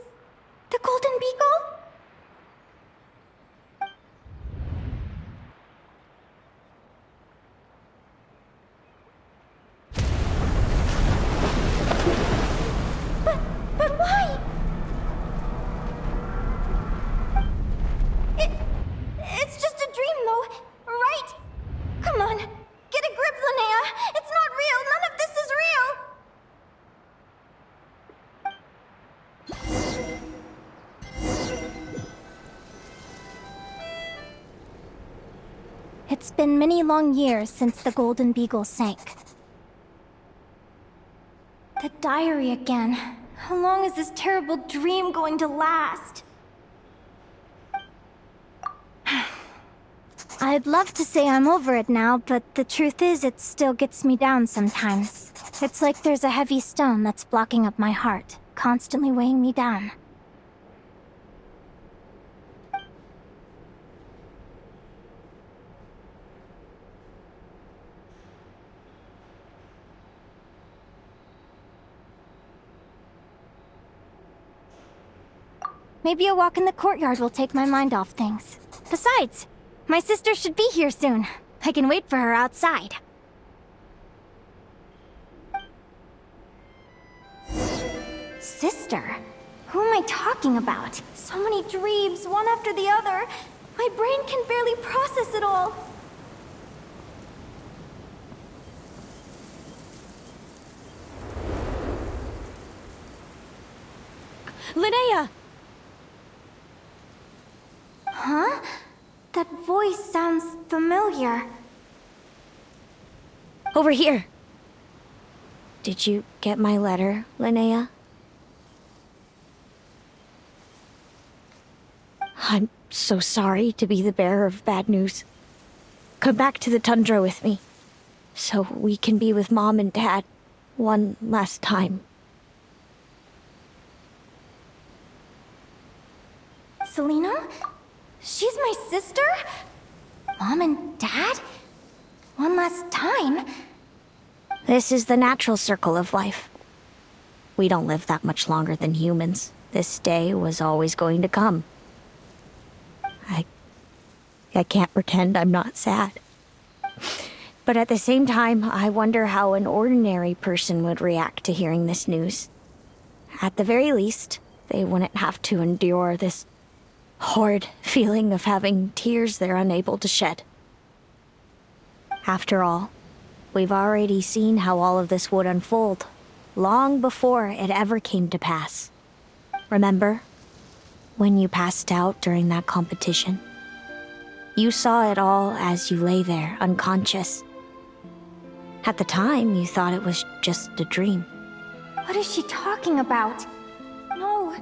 the Golden Beagle? But why? It's just a dream, though, right? Come on, get a grip, Linnea. It's not real. None of this is real. It's been many long years since the Golden Beagle sank. The diary again. How long is this terrible dream going to last? I'd love to say I'm over it now, but the truth is it still gets me down sometimes. It's like there's a heavy stone that's blocking up my heart, constantly weighing me down. Maybe a walk in the courtyard will take my mind off things. Besides, my sister should be here soon. I can wait for her outside. Sister? Who am I talking about? So many dreams, one after the other. My brain can barely process it all. Linnea! Huh? That voice sounds familiar. Over here. Did you get my letter, Linnea? I'm so sorry to be the bearer of bad news. Come back to the tundra with me, so we can be with Mom and Dad one last time. Selena? She's my sister? Mom and Dad? One last time? This is the natural circle of life. We don't live that much longer than humans. This day was always going to come. I can't pretend I'm not sad. But at the same time, I wonder how an ordinary person would react to hearing this news. At the very least, they wouldn't have to endure this horrid feeling of having tears they're unable to shed. After all, we've already seen how all of this would unfold, long before it ever came to pass. Remember, when you passed out during that competition? You saw it all as you lay there, unconscious. At the time, you thought it was just a dream. What is she talking about? No.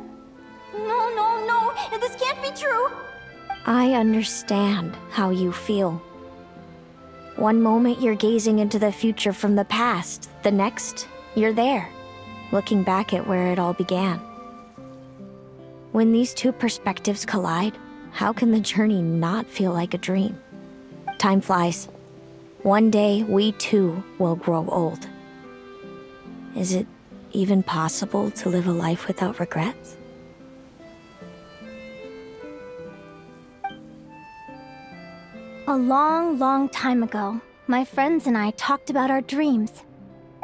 No, no, no! This can't be true! I understand how you feel. One moment you're gazing into the future from the past, the next, you're there, looking back at where it all began. When these two perspectives collide, how can the journey not feel like a dream? Time flies. One day, we too will grow old. Is it even possible to live a life without regrets? A long, long time ago, my friends and I talked about our dreams.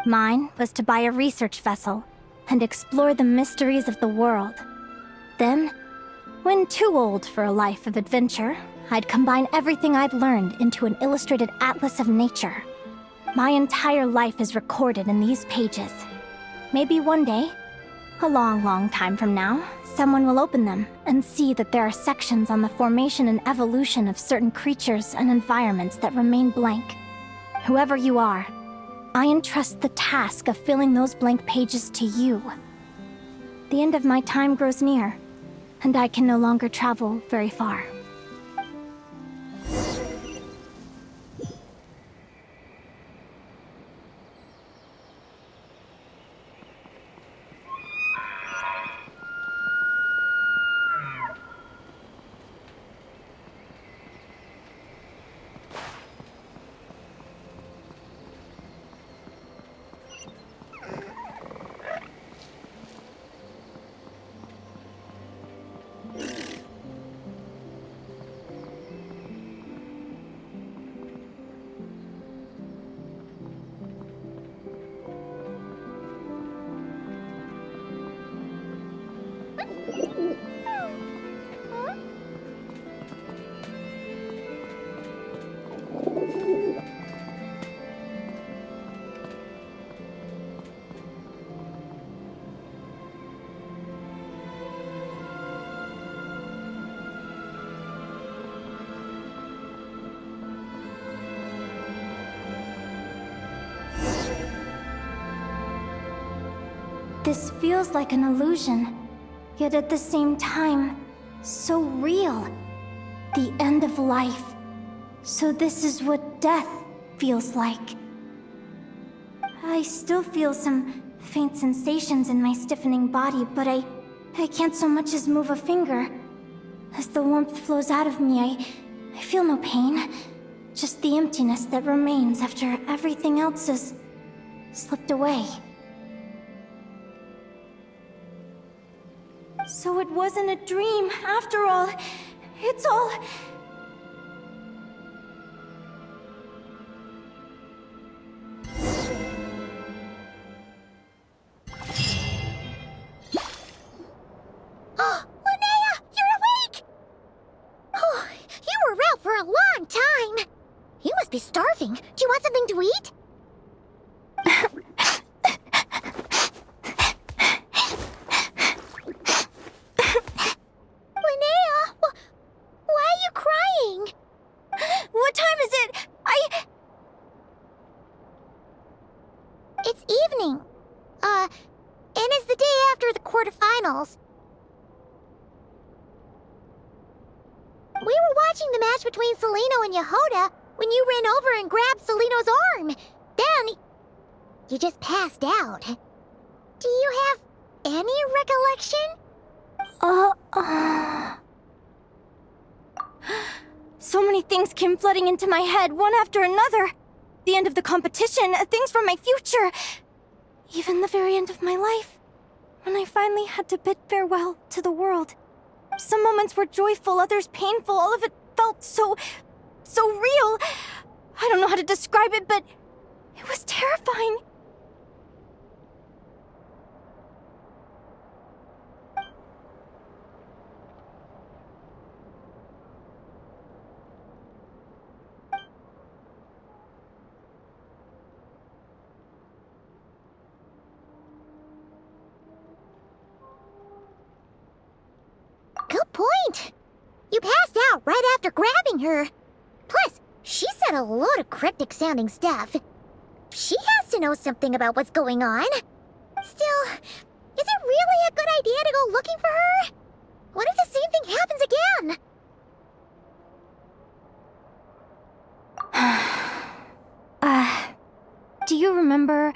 Mine was to buy a research vessel and explore the mysteries of the world. Then, when too old for a life of adventure, I'd combine everything I'd learned into an illustrated atlas of nature. My entire life is recorded in these pages. Maybe one day, a long, long time from now, someone will open them and see that there are sections on the formation and evolution of certain creatures and environments that remain blank. Whoever you are, I entrust the task of filling those blank pages to you. The end of my time grows near, and I can no longer travel very far. This feels like an illusion, yet at the same time, so real. The end of life. So this is what death feels like. I still feel some faint sensations in my stiffening body, but I can't so much as move a finger. As the warmth flows out of me, I feel no pain. Just the emptiness that remains after everything else has slipped away. So it wasn't a dream, after all. It's all... Oh, Linnea, you're awake! Oh, you were out for a long time. You must be starving. Do you want something to eat? It's evening. And it's the day after the quarterfinals. We were watching the match between Celino and Yehoda when you ran over and grabbed Celino's arm. Then, you just passed out. Do you have any recollection? So many things came flooding into my head, one after another. The end of the competition, things from my future. Even the very end of my life. When I finally had to bid farewell to the world. Some moments were joyful, others painful. All of it felt so real. I don't know how to describe it, but it was terrifying. Good point. You passed out right after grabbing her. Plus, she said a load of cryptic-sounding stuff. She has to know something about what's going on. Still, is it really a good idea to go looking for her? What if the same thing happens again? Do you remember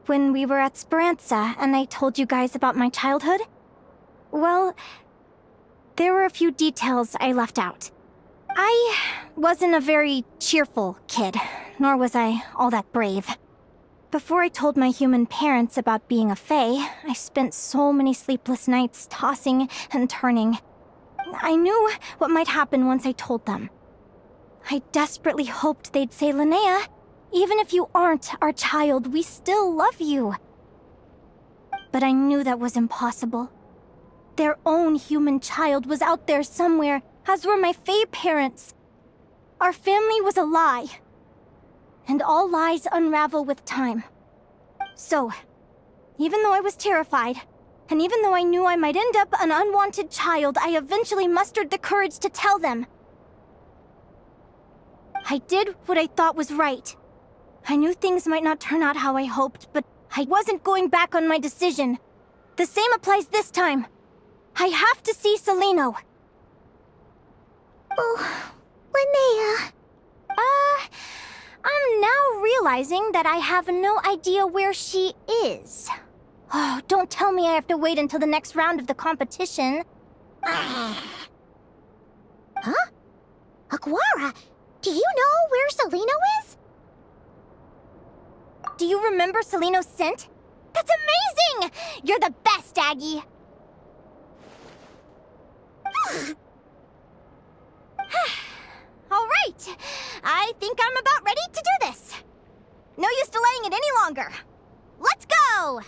when we were at Speranza and I told you guys about my childhood? Well, there were a few details I left out. I wasn't a very cheerful kid, nor was I all that brave. Before I told my human parents about being a fae, I spent so many sleepless nights tossing and turning. I knew what might happen once I told them. I desperately hoped they'd say, Linnea, even if you aren't our child, we still love you. But I knew that was impossible. Their own human child was out there somewhere, as were my fae parents. Our family was a lie. And all lies unravel with time. So, even though I was terrified, and even though I knew I might end up an unwanted child, I eventually mustered the courage to tell them. I did what I thought was right. I knew things might not turn out how I hoped, but I wasn't going back on my decision. The same applies this time. I have to see Celino. Oh, Linnea. I'm now realizing that I have no idea where she is. Oh, don't tell me I have to wait until the next round of the competition. Huh? Aguara, do you know where Celino is? Do you remember Celino's scent? That's amazing! You're the best, Aggie! All right, I think I'm about ready to do this. No use delaying it any longer. Let's go!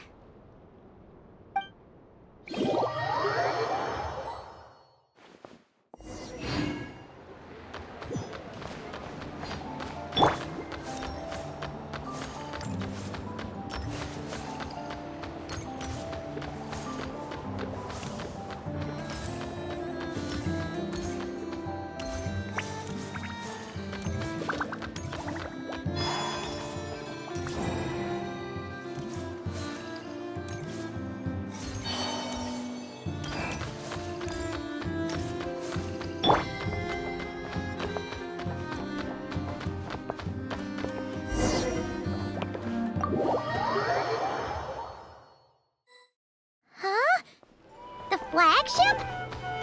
Flagship?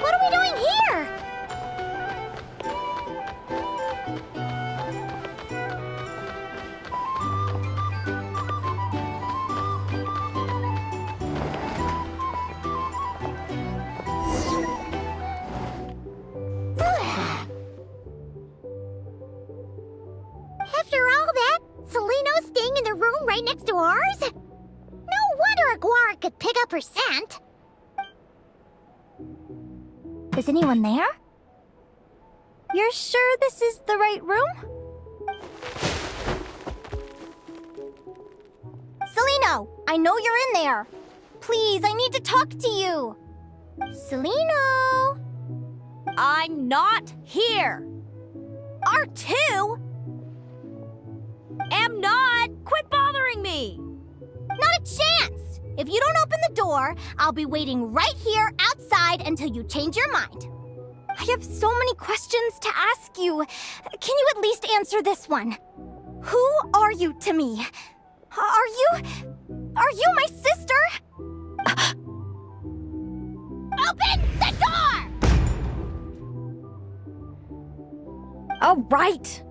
What are we doing here? After all that, Celino's staying in the room right next to ours? No wonder Aguara could pick up her scent. Is anyone there? You're sure this is the right room? Celino, I know you're in there. Please, I need to talk to you. Celino? I'm not here. R2? Am not. Quit bothering me. Not a chance. If you don't open the door, I'll be waiting right here outside until you change your mind. I have so many questions to ask you. Can you at least answer this one? Who are you to me? Are you my sister? Open the door! All right.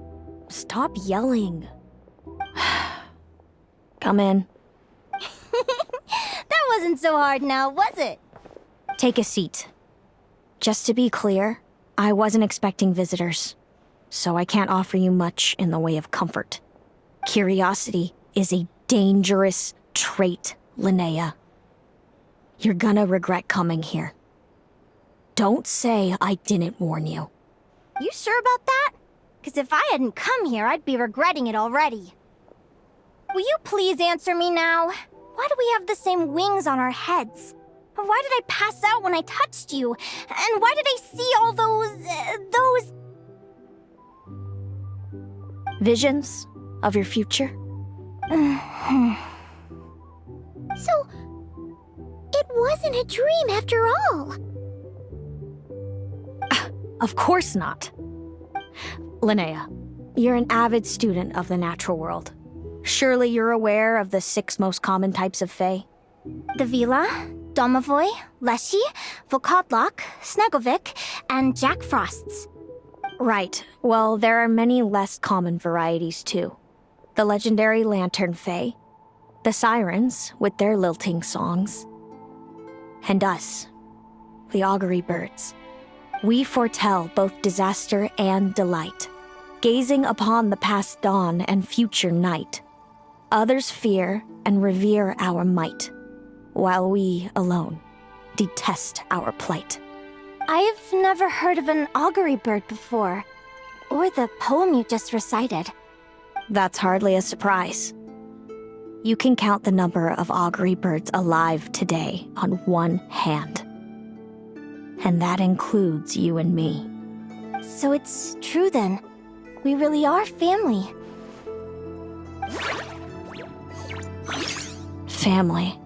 Stop yelling. Come in. That wasn't so hard now, was it? Take a seat. Just to be clear, I wasn't expecting visitors, so I can't offer you much in the way of comfort. Curiosity is a dangerous trait, Linnea. You're gonna regret coming here. Don't say I didn't warn you. You sure about that? Because if I hadn't come here, I'd be regretting it already. Will you please answer me now? Why do we have the same wings on our heads? Why did I pass out when I touched you? And why did I see all those... Visions of your future? So, wasn't a dream after all. Of course not. Linnea, you're an avid student of the natural world. Surely you're aware of the 6 most common types of Fae? The Vila, Domovoy, Leshy, Volkodlok, Snegovic, and Jack Frosts. Right. Well, there are many less common varieties too. The legendary Lantern Fae, the Sirens with their lilting songs, and us, the Augury Birds. We foretell both disaster and delight, gazing upon the past dawn and future night. Others fear and revere our might, while we alone detest our plight. I've never heard of an augury bird before, or the poem you just recited. That's hardly a surprise. You can count the number of augury birds alive today on one hand. And that includes you and me. So it's true then. We really are family. Family.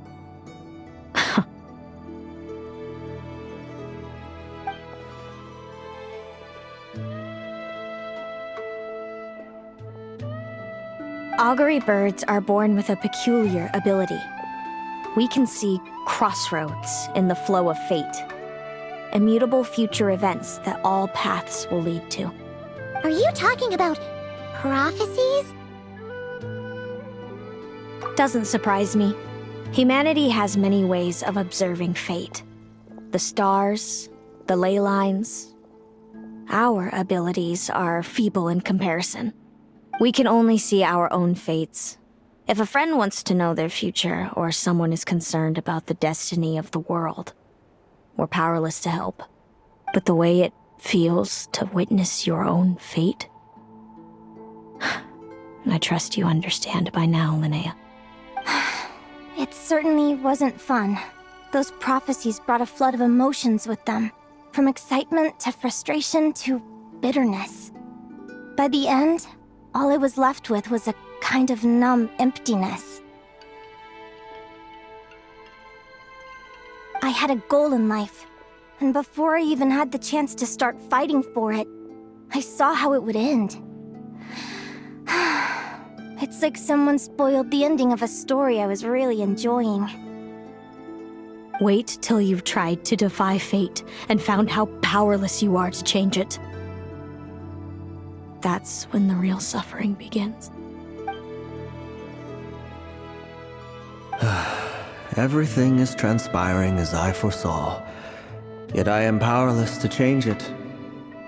Augury birds are born with a peculiar ability. We can see crossroads in the flow of fate. Immutable future events that all paths will lead to. Are you talking about prophecies? Doesn't surprise me. Humanity has many ways of observing fate. The stars, the ley lines. Our abilities are feeble in comparison. We can only see our own fates. If a friend wants to know their future, or someone is concerned about the destiny of the world, we're powerless to help. But the way it feels to witness your own fate, I trust you understand by now, Linnea. It certainly wasn't fun. Those prophecies brought a flood of emotions with them, from excitement to frustration to bitterness. By the end, all I was left with was a kind of numb emptiness. I had a goal in life, and before I even had the chance to start fighting for it, I saw how it would end. It's like someone spoiled the ending of a story I was really enjoying. Wait till you've tried to defy fate and found how powerless you are to change it. That's when the real suffering begins. Everything is transpiring as I foresaw, yet I am powerless to change it.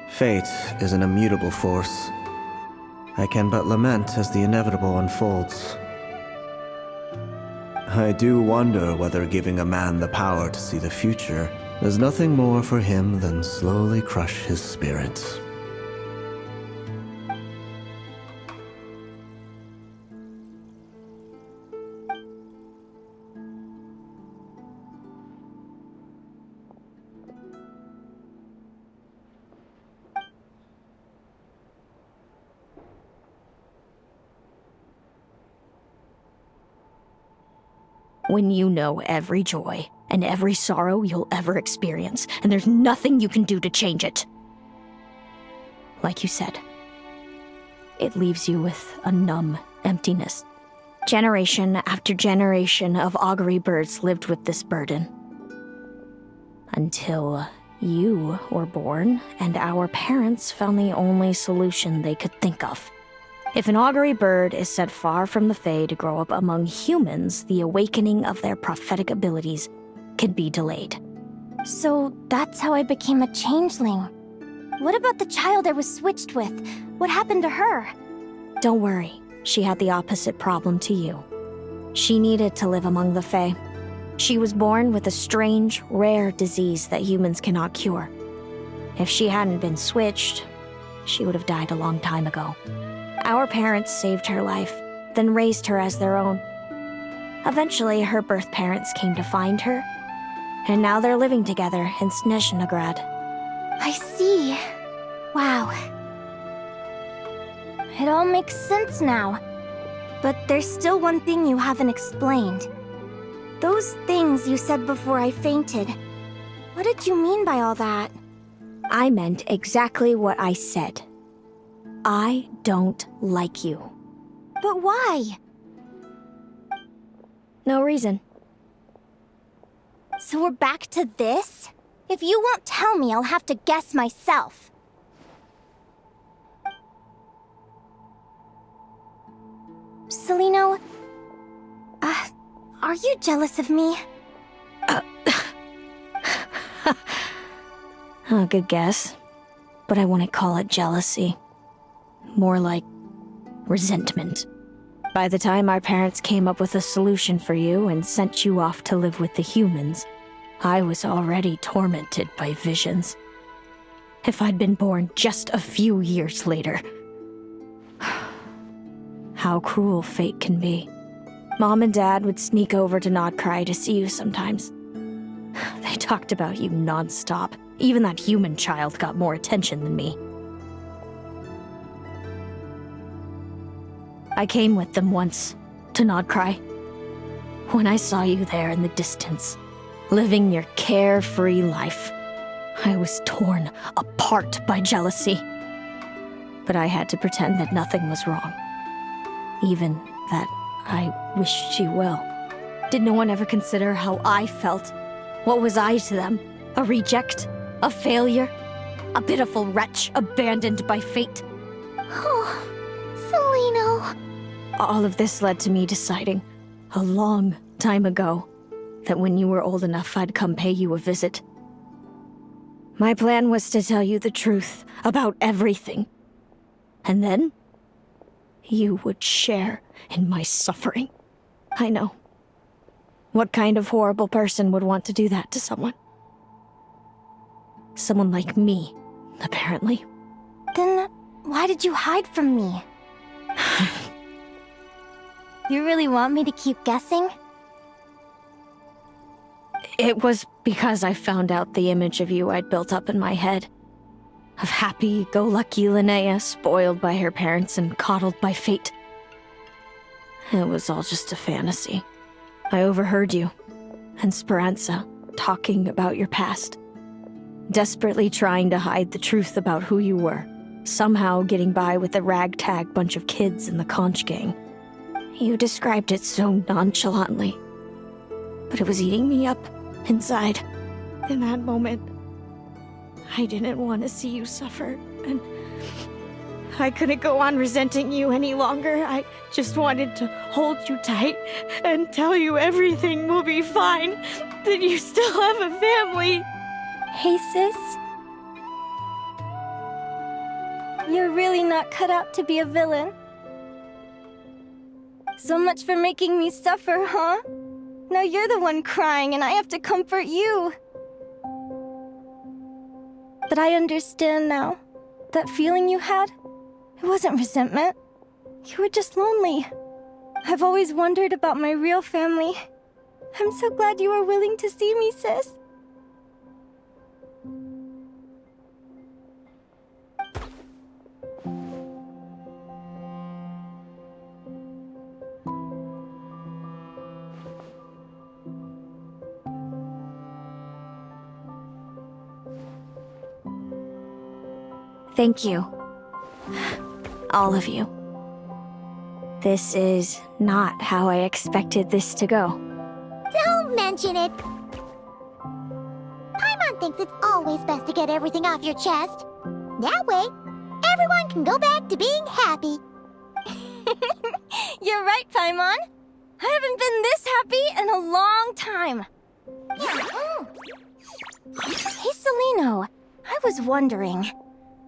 Fate is an immutable force. I can but lament as the inevitable unfolds. I do wonder whether giving a man the power to see the future does nothing more for him than slowly crush his spirit. When you know every joy and every sorrow you'll ever experience, and there's nothing you can do to change it. Like you said, it leaves you with a numb emptiness. Generation after generation of augury birds lived with this burden. Until you were born, and our parents found the only solution they could think of. If an augury bird is set far from the Fae to grow up among humans, the awakening of their prophetic abilities can be delayed. So that's how I became a changeling. What about the child I was switched with? What happened to her? Don't worry, she had the opposite problem to you. She needed to live among the Fae. She was born with a strange, rare disease that humans cannot cure. If she hadn't been switched, she would have died a long time ago. Our parents saved her life, then raised her as their own. Eventually, her birth parents came to find her, and now they're living together in Snezhnograd. I see. Wow. It all makes sense now. But there's still one thing you haven't explained. Those things you said before I fainted. What did you mean by all that? I meant exactly what I said. I don't like you. But why? No reason. So we're back to this? If you won't tell me, I'll have to guess myself. Celino, are you jealous of me? Good guess. But I wouldn't call it jealousy. More like resentment. By the time our parents came up with a solution for you and sent you off to live with the humans, I was already tormented by visions. If I'd been born just a few years later. How cruel fate can be. Mom and Dad would sneak over to Nodcry to see you sometimes. They talked about you nonstop. Even that human child got more attention than me. I came with them once, to Nodcry. When I saw you there in the distance, living your carefree life, I was torn apart by jealousy. But I had to pretend that nothing was wrong. Even that I wished you well. Did no one ever consider how I felt? What was I to them? A reject? A failure? A pitiful wretch abandoned by fate? Oh, Celino. All of this led to me deciding, a long time ago, that when you were old enough, I'd come pay you a visit. My plan was to tell you the truth about everything. And then, you would share in my suffering. I know. What kind of horrible person would want to do that to someone? Someone like me, apparently. Then, why did you hide from me? You really want me to keep guessing? It was because I found out the image of you I'd built up in my head. Of happy-go-lucky Linnea, spoiled by her parents and coddled by fate. It was all just a fantasy. I overheard you, and Speranza, talking about your past. Desperately trying to hide the truth about who you were. Somehow getting by with a ragtag bunch of kids in the conch gang. You described it so nonchalantly. But it was eating me up, inside. In that moment, I didn't want to see you suffer, and I couldn't go on resenting you any longer. I just wanted to hold you tight and tell you everything will be fine, that you still have a family. Hey, sis. You're really not cut out to be a villain. So much for making me suffer, huh? Now you're the one crying and I have to comfort you. But I understand now. That feeling you had, it wasn't resentment. You were just lonely. I've always wondered about my real family. I'm so glad you were willing to see me, sis. Thank you. All of you. This is not how I expected this to go. Don't mention it. Paimon thinks it's always best to get everything off your chest. That way, everyone can go back to being happy. You're right, Paimon. I haven't been this happy in a long time. Hey, Celino. I was wondering,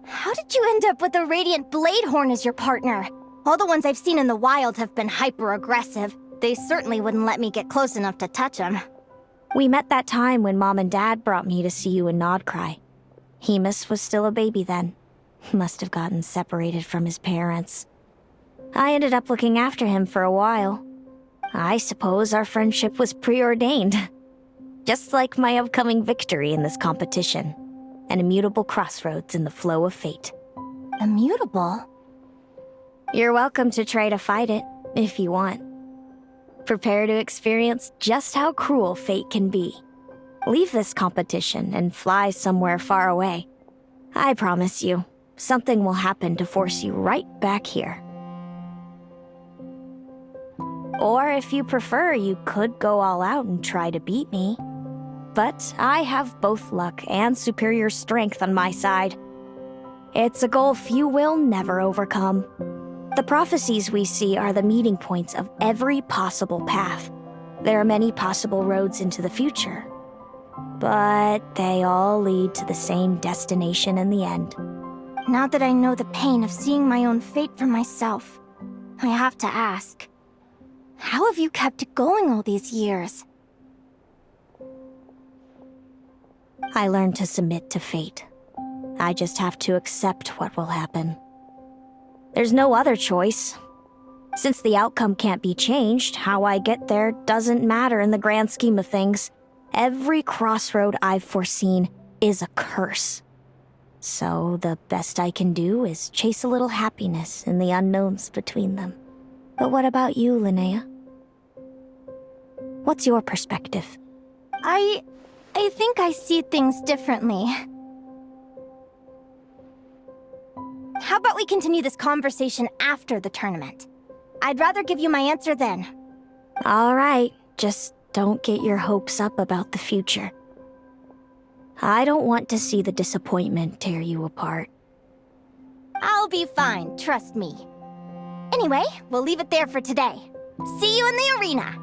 how did you end up with a Radiant Bladehorn as your partner? All the ones I've seen in the wild have been hyper-aggressive. They certainly wouldn't let me get close enough to touch them. We met that time when Mom and Dad brought me to see you in Nodcry. Hemus was still a baby then. Must have gotten separated from his parents. I ended up looking after him for a while. I suppose our friendship was preordained. Just like my upcoming victory in this competition. An immutable crossroads in the flow of fate. Immutable? You're welcome to try to fight it, if you want. Prepare to experience just how cruel fate can be. Leave this competition and fly somewhere far away. I promise you, something will happen to force you right back here. Or if you prefer, you could go all out and try to beat me. But I have both luck and superior strength on my side. It's a goal few will never overcome. The prophecies we see are the meeting points of every possible path. There are many possible roads into the future. But they all lead to the same destination in the end. Now that I know the pain of seeing my own fate for myself, I have to ask, how have you kept it going all these years? I learned to submit to fate. I just have to accept what will happen. There's no other choice. Since the outcome can't be changed, how I get there doesn't matter in the grand scheme of things. Every crossroad I've foreseen is a curse. So the best I can do is chase a little happiness in the unknowns between them. But what about you, Linnea? What's your perspective? I think I see things differently. How about we continue this conversation after the tournament? I'd rather give you my answer then. All right, just don't get your hopes up about the future. I don't want to see the disappointment tear you apart. I'll be fine, trust me. Anyway, we'll leave it there for today. See you in the arena!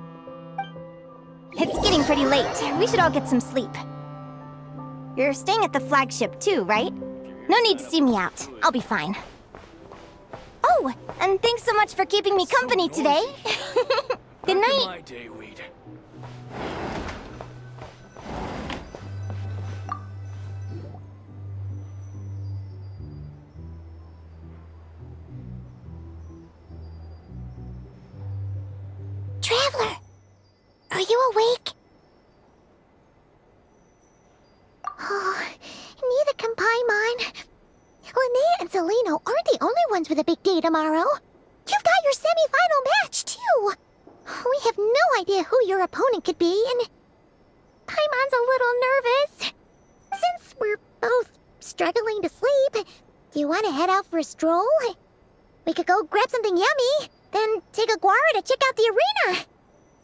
It's getting pretty late. We should all get some sleep. You're staying at the flagship too, right? No need to see me out. I'll be fine. Oh, and thanks so much for keeping me company today. Good night. Traveler! Are you awake? Oh, neither can Paimon. Linnea and Celino aren't the only ones with a big day tomorrow. You've got your semi-final match, too. We have no idea who your opponent could be, and Paimon's a little nervous. Since we're both struggling to sleep, do you want to head out for a stroll? We could go grab something yummy, then take a guara to check out the arena.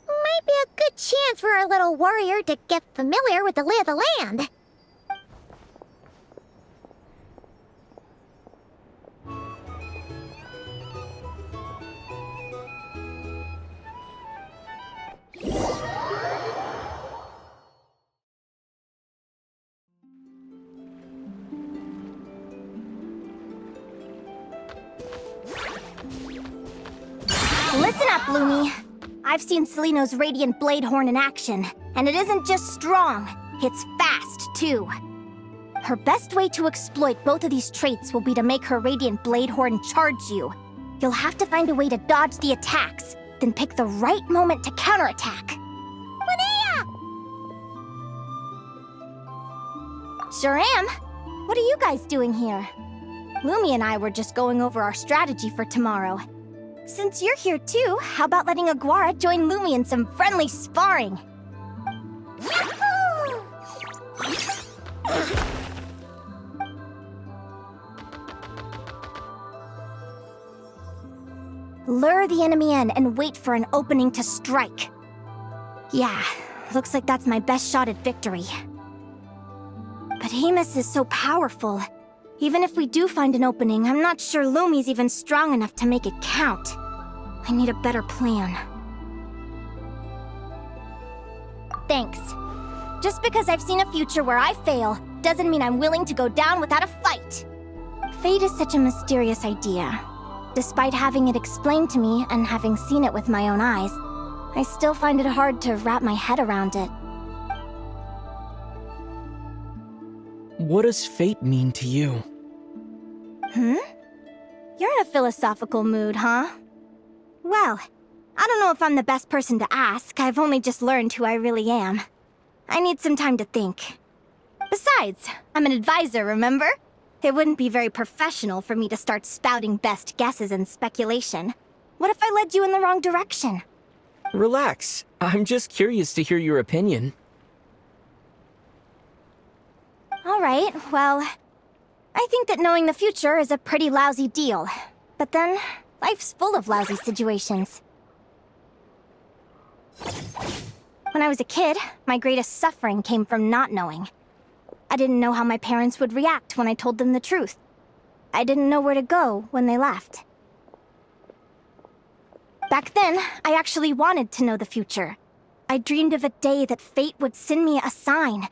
Might be a good chance for our little warrior to get familiar with the lay of the land. Listen up, Lumi. I've seen Celino's Radiant Blade Horn in action, and it isn't just strong, it's fast, too. Her best way to exploit both of these traits will be to make her Radiant Blade Horn charge you. You'll have to find a way to dodge the attacks, then pick the right moment to counterattack. Linnea! Sure am. What are you guys doing here? Lumi and I were just going over our strategy for tomorrow. Since you're here too, how about letting Aguara join Lumi in some friendly sparring? Lure the enemy in and wait for an opening to strike. Yeah, looks like that's my best shot at victory. But Amos is so powerful. Even if we do find an opening, I'm not sure Lumi's even strong enough to make it count. I need a better plan. Thanks. Just because I've seen a future where I fail, doesn't mean I'm willing to go down without a fight. Fate is such a mysterious idea. Despite having it explained to me and having seen it with my own eyes, I still find it hard to wrap my head around it. What does fate mean to you? You're in a philosophical mood, huh? Well, I don't know if I'm the best person to ask. I've only just learned who I really am. I need some time to think. Besides, I'm an advisor, remember? It wouldn't be very professional for me to start spouting best guesses and speculation. What if I led you in the wrong direction? Relax. I'm just curious to hear your opinion. Alright, well, I think that knowing the future is a pretty lousy deal. But then, life's full of lousy situations. When I was a kid, my greatest suffering came from not knowing. I didn't know how my parents would react when I told them the truth. I didn't know where to go when they left. Back then, I actually wanted to know the future. I dreamed of a day that fate would send me a sign.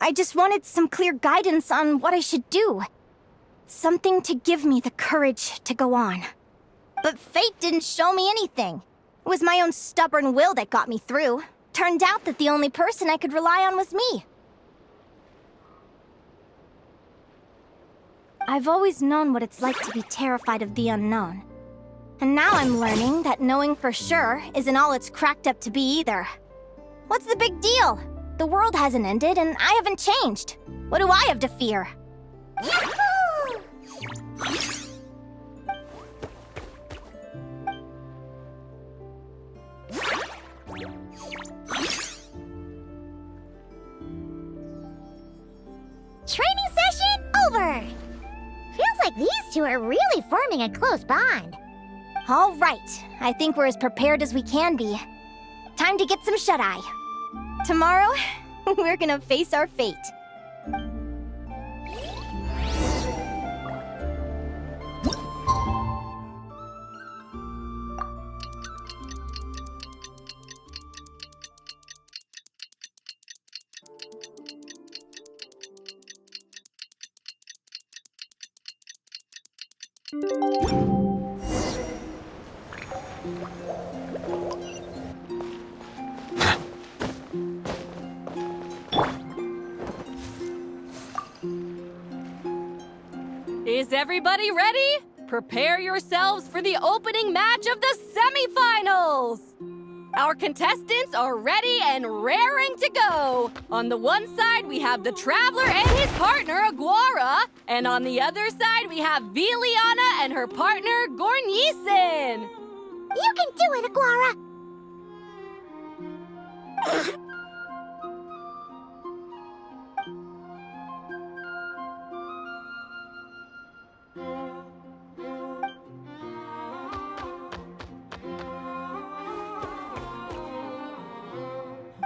I just wanted some clear guidance on what I should do. Something to give me the courage to go on. But fate didn't show me anything. It was my own stubborn will that got me through. Turned out that the only person I could rely on was me. I've always known what it's like to be terrified of the unknown. And now I'm learning that knowing for sure isn't all it's cracked up to be either. What's the big deal? The world hasn't ended and I haven't changed. What do I have to fear? Yahoo! Training session over! Feels like these two are really forming a close bond. All right, I think we're as prepared as we can be. Time to get some shut-eye. Tomorrow, we're gonna face our fate. Is everybody ready? Prepare yourselves for the opening match of the semifinals! Our contestants are ready and raring to go! On the one side, we have the Traveler and his partner, Aguara. And on the other side, we have Viliana and her partner, Gornisen. You can do it, Aguara!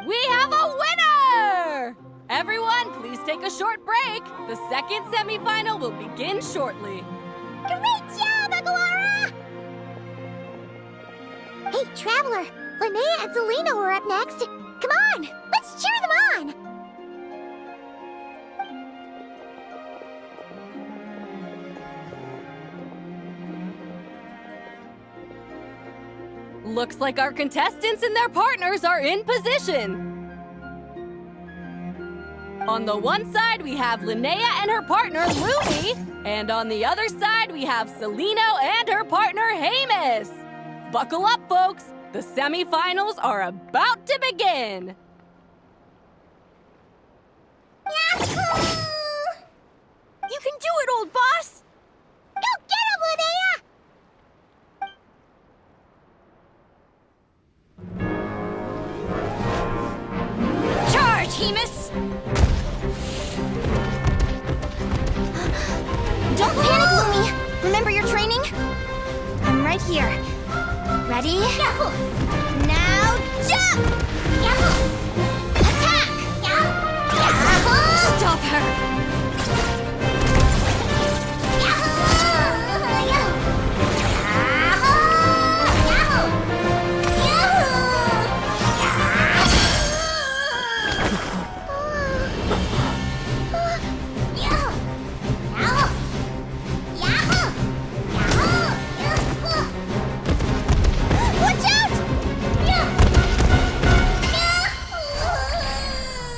We have a winner! Everyone, please take a short break. The second semifinal will begin shortly. Great job, Aguara! Hey, Traveler, Linnea and Zelina are up next. Come on, let's cheer them on! Looks like our contestants and their partners are in position. On the one side, we have Linnea and her partner, Lumi. And on the other side, we have Celino and her partner, Hamus. Buckle up, folks. The semifinals are about to begin. Yahoo! You can do it, old boss! Go get him, Linnea! Charge, Hamus! Don't panic, Lumi! Remember your training? I'm right here. Ready? Yahoo! Now jump! Yahoo! Attack! Yahoo! Stop her! Yahoo!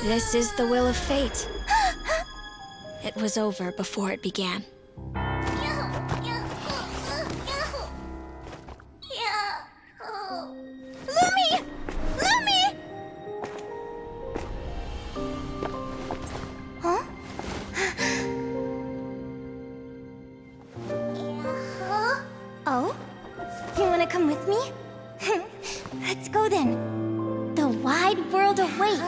This is the will of fate. It was over before it began. Lumi! Lumi! Huh? Oh? You wanna come with me? Let's go then. The wide world awaits.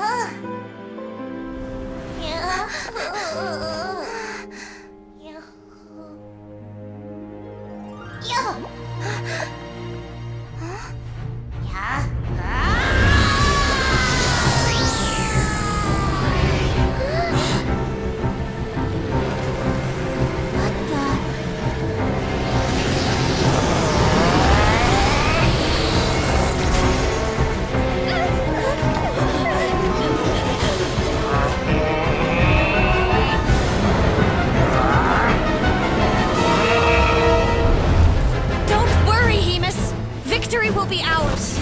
Don't worry, Hemus. Victory will be ours.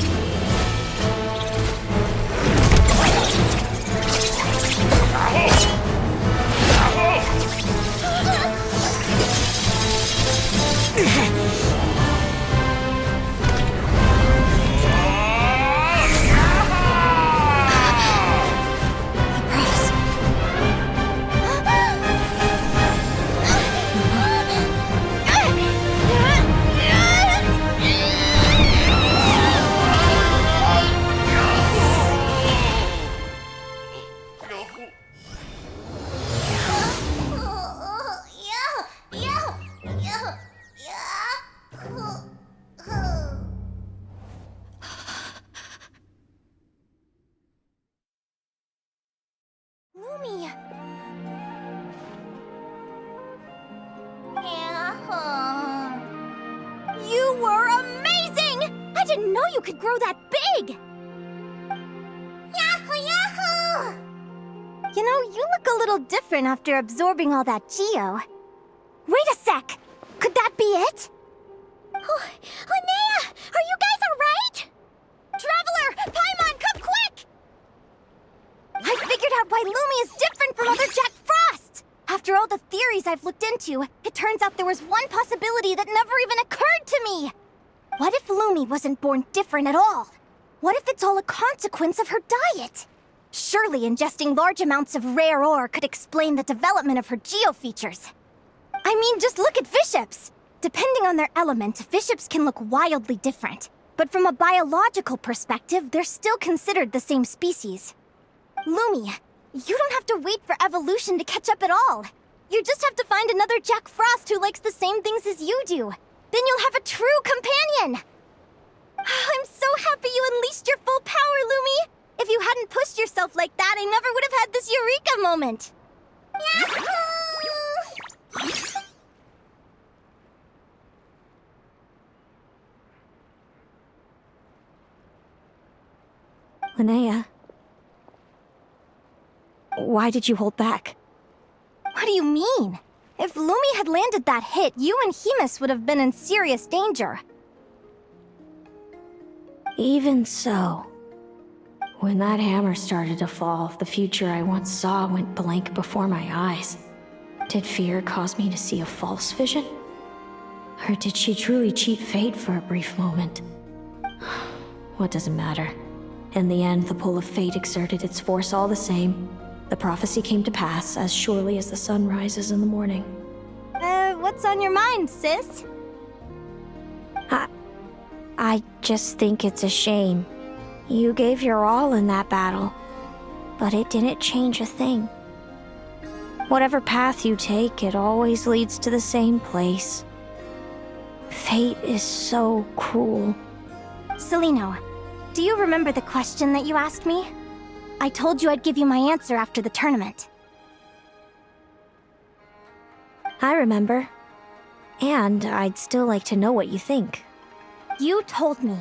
Lumi! You were amazing! I didn't know you could grow that big! Yahoo, yahoo! You know, you look a little different after absorbing all that geo. Wait a sec! Could that be it? Oh, Linnea! Are you guys alright? Traveler! Paimon, come quick! I figured out why Lumi is different from other Jack Frosts! After all the theories I've looked into, it turns out there was one possibility that never even occurred to me! What if Lumi wasn't born different at all? What if it's all a consequence of her diet? Surely ingesting large amounts of rare ore could explain the development of her geo-features. I mean, just look at fiships! Depending on their element, fiships can look wildly different. But from a biological perspective, they're still considered the same species. Lumi, you don't have to wait for evolution to catch up at all. You just have to find another Jack Frost who likes the same things as you do. Then you'll have a true companion! I'm so happy you unleashed your full power, Lumi! If you hadn't pushed yourself like that, I never would have had this eureka moment! Yahoo! Linnea, why did you hold back? What do you mean? If Lumi had landed that hit, you and Hemus would have been in serious danger. Even so, when that hammer started to fall, the future I once saw went blank before my eyes. Did fear cause me to see a false vision? Or did she truly cheat fate for a brief moment? What does it matter? In the end, the pull of fate exerted its force all the same. The prophecy came to pass as surely as the sun rises in the morning. What's on your mind, sis? I just think it's a shame. You gave your all in that battle, but it didn't change a thing. Whatever path you take, it always leads to the same place. Fate is so cruel. Celino, do you remember the question that you asked me? I told you I'd give you my answer after the tournament. I remember. And I'd still like to know what you think. You told me.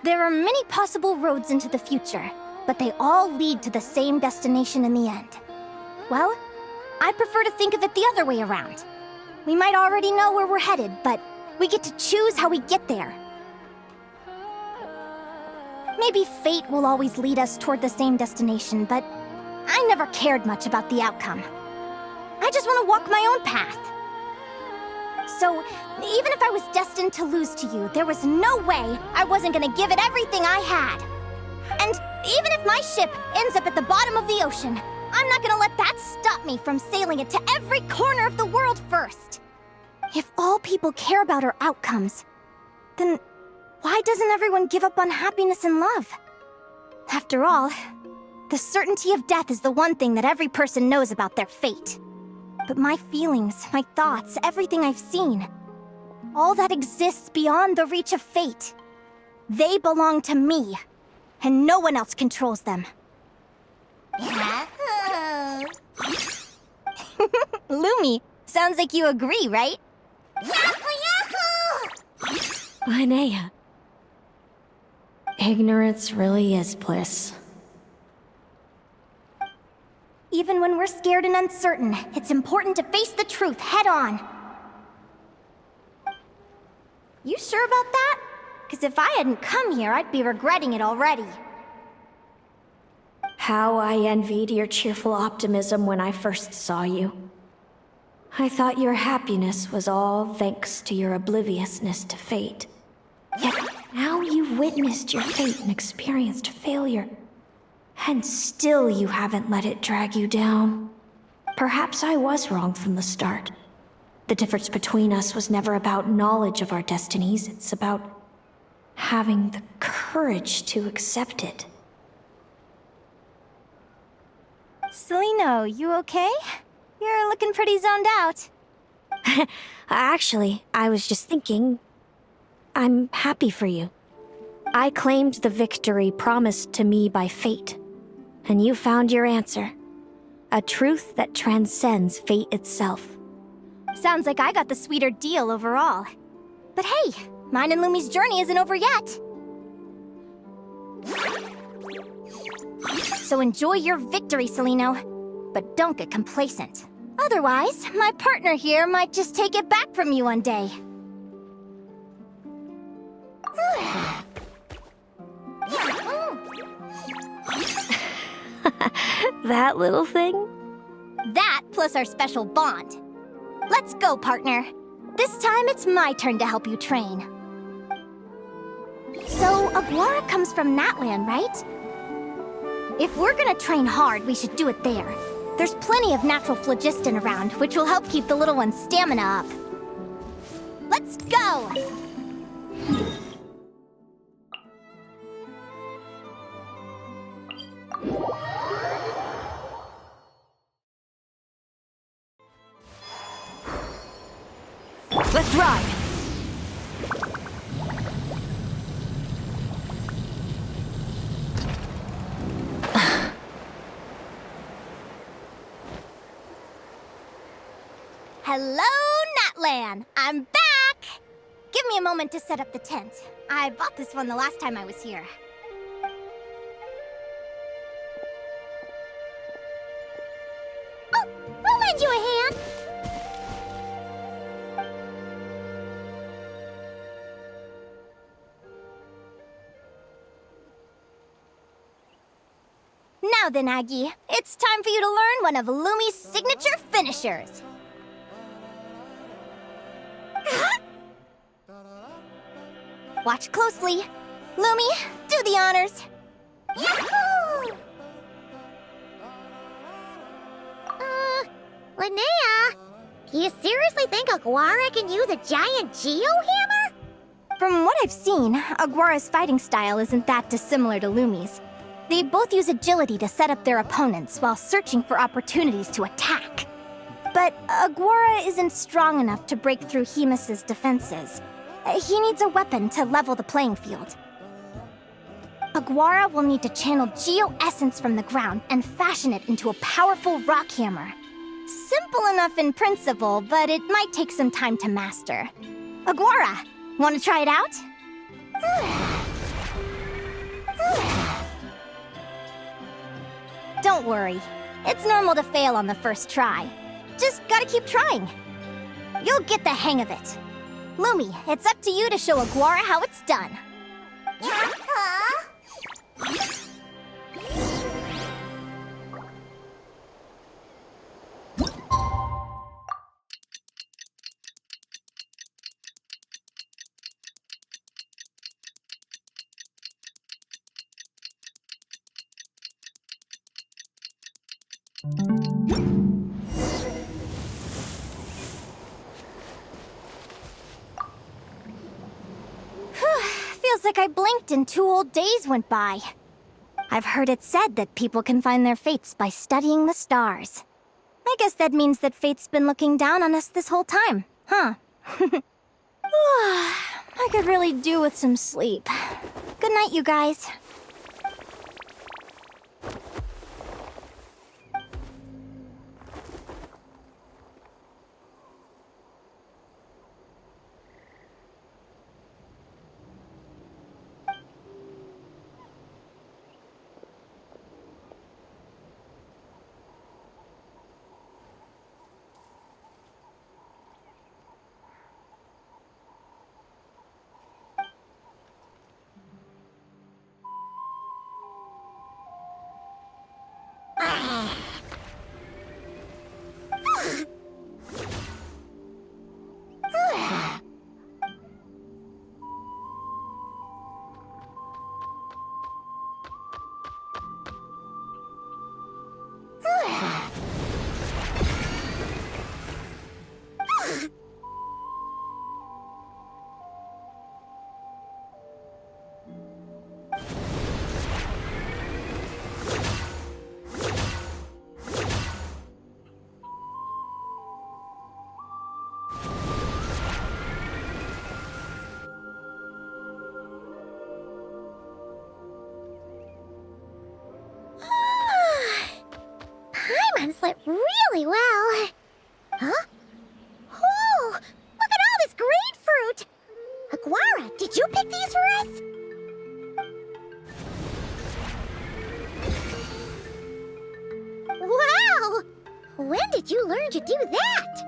There are many possible roads into the future, but they all lead to the same destination in the end. Well, I prefer to think of it the other way around. We might already know where we're headed, but we get to choose how we get there. Maybe fate will always lead us toward the same destination, but I never cared much about the outcome. I just want to walk my own path. So, even if I was destined to lose to you, there was no way I wasn't gonna give it everything I had. And even if my ship ends up at the bottom of the ocean, I'm not gonna let that stop me from sailing it to every corner of the world first. If all people care about are outcomes, then Why doesn't everyone give up on happiness and love? After all, the certainty of death is the one thing that every person knows about their fate. But my feelings, my thoughts, everything I've seen, all that exists beyond the reach of fate, they belong to me, and no one else controls them. Lumi, sounds like you agree, right? Linnea. Ignorance really is bliss. Even when we're scared and uncertain, it's important to face the truth head on. You sure about that? Because if I hadn't come here, I'd be regretting it already. How I envied your cheerful optimism when I first saw you. I thought your happiness was all thanks to your obliviousness to fate. Yet now you've witnessed your fate and experienced failure. And still you haven't let it drag you down. Perhaps I was wrong from the start. The difference between us was never about knowledge of our destinies, it's about having the courage to accept it. Celino, you okay? You're looking pretty zoned out. Actually, I was just thinking, I'm happy for you. I claimed the victory promised to me by fate, and you found your answer. A truth that transcends fate itself. Sounds like I got the sweeter deal overall. But hey, mine and Lumi's journey isn't over yet. So enjoy your victory, Celino. But don't get complacent. Otherwise, my partner here might just take it back from you one day. That little thing? That plus our special bond. Let's go, partner. This time it's my turn to help you train. So, Aguara comes from Natland, right? If we're gonna train hard, we should do it there. There's plenty of natural phlogiston around, which will help keep the little one's stamina up. Let's go! Let's ride! Hello, Natlan! I'm back! Give me a moment to set up the tent. I bought this one the last time I was here. Oh, I'll lend you a hand! Now then, Aggie, it's time for you to learn one of Lumi's signature finishers. Watch closely. Lumi, do the honors. Yahoo! Linnea, do you seriously think Aguara can use a giant geo-hammer? From what I've seen, Aguara's fighting style isn't that dissimilar to Lumi's. They both use agility to set up their opponents while searching for opportunities to attack. But Aguara isn't strong enough to break through Hemus's defenses. He needs a weapon to level the playing field. Aguara will need to channel Geo-Essence from the ground and fashion it into a powerful rock hammer. Simple enough in principle, but it might take some time to master. Aguara, want to try it out? Don't worry. It's normal to fail on the first try. Just gotta keep trying. You'll get the hang of it. Lumi, it's up to you to show Aguara how it's done. like I blinked and 2 whole days went by. I've heard it said that people can find their fates by studying the stars. I guess that means that fate's been looking down on us this whole time, huh? I could really do with some sleep. Good night, you guys. Paimon slept really well. Huh? Oh, look at all this grapefruit! Aguara, did you pick these for us? Wow! When did you learn to do that?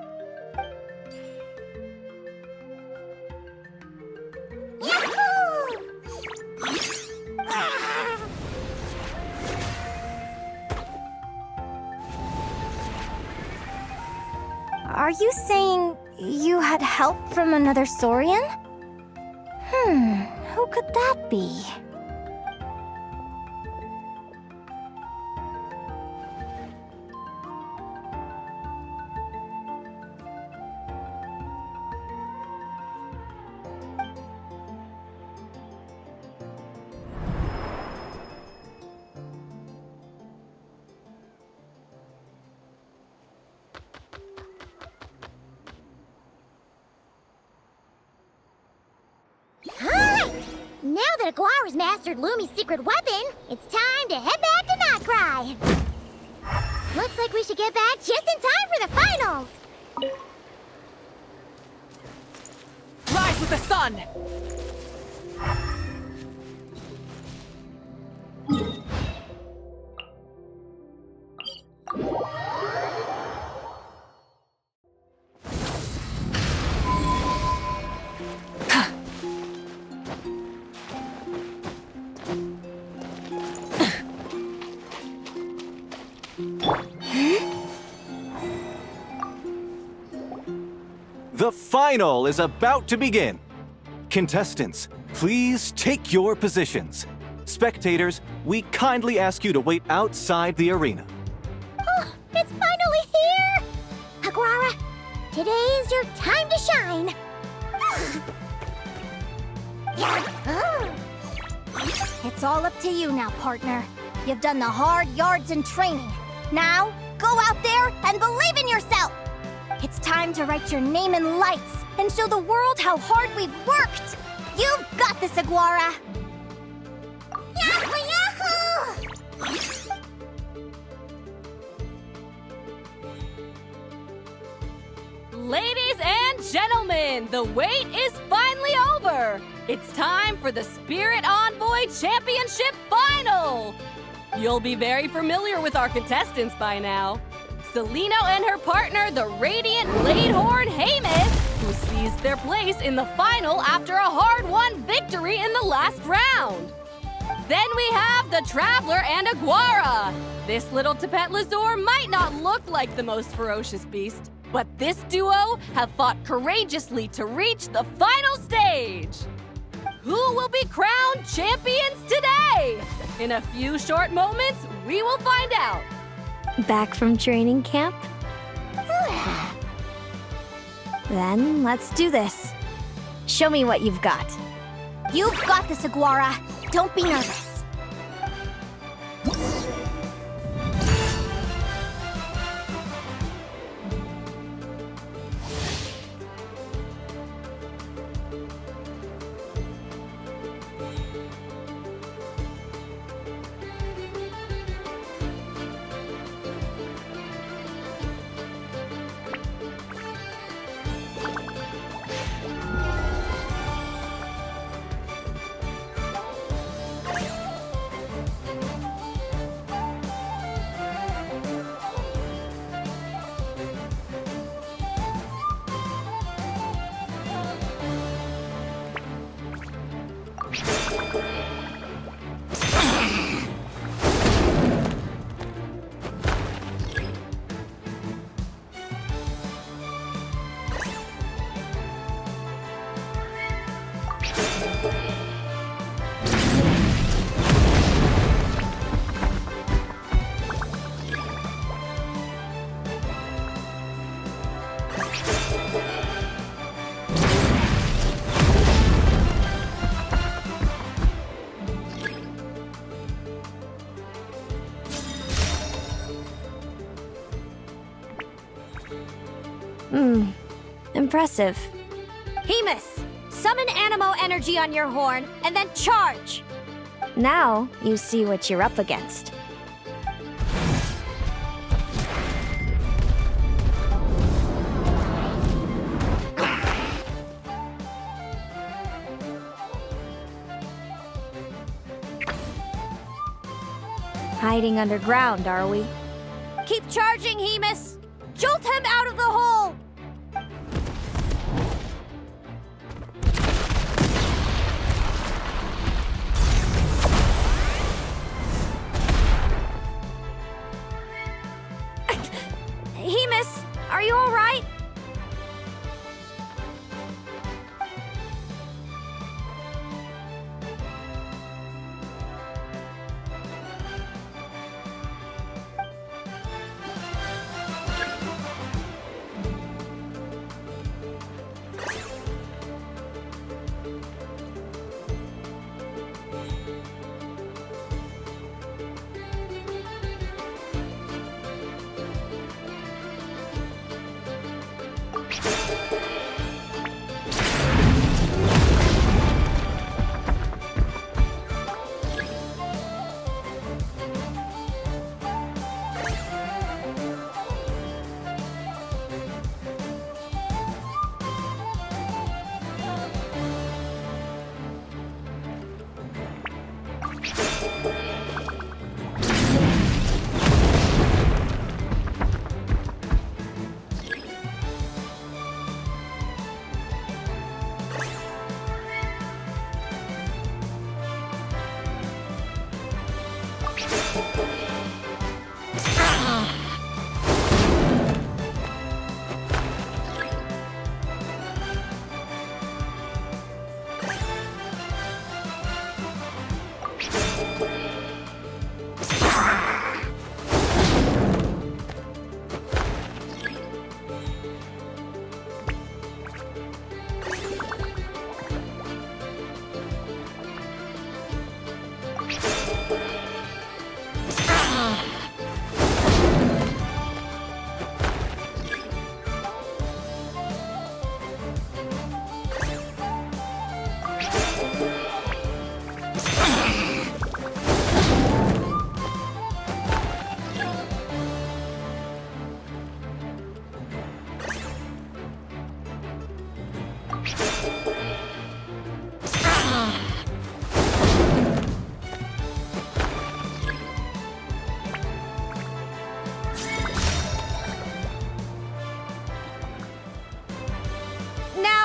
Are you saying you had help from another Saurian? Who could that be? Now that Aguara's mastered Lumi's secret weapon, it's time to head back to Notcry. Looks like we should get back just in time for the finals. Rise with the sun! The final is about to begin. Contestants, please take your positions. Spectators, we kindly ask you to wait outside the arena. Oh, it's finally here! Aguara, today is your time to shine. It's all up to you now, partner. You've done the hard yards in training. Now, go out there and believe in yourself! It's time to write your name in lights and show the world how hard we've worked! You've got this, Aguara! Yahoo! Yahoo! Ladies and gentlemen, the wait is finally over! It's time for the Spirit Envoy Championship Final! You'll be very familiar with our contestants by now. Celino and her partner, the Radiant Bladehorn Haymis, who seized their place in the final after a hard-won victory in the last round. Then we have the Traveler and Aguara. This little Tepet Lazur might not look like the most ferocious beast, but this duo have fought courageously to reach the final stage. Who will be crowned champions today? In a few short moments, we will find out. Back from training camp? Then let's do this. Show me what you've got. You've got this, Aguara. Don't be nervous. Impressive. Hemus, summon Animo energy on your horn, and then charge! Now you see what you're up against. Hiding underground, are we? Keep charging, Hemus! Jolt him out of the hole! Hemus, are you all right?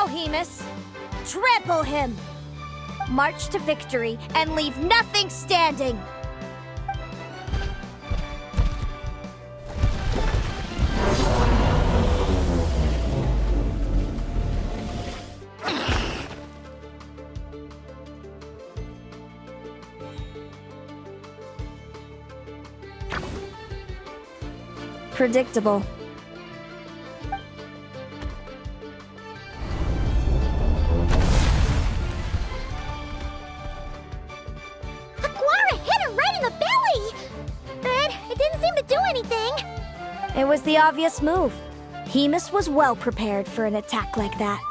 Hemus. Trample him! March to victory and leave nothing standing! Predictable. It was the obvious move. Hemus was well prepared for an attack like that.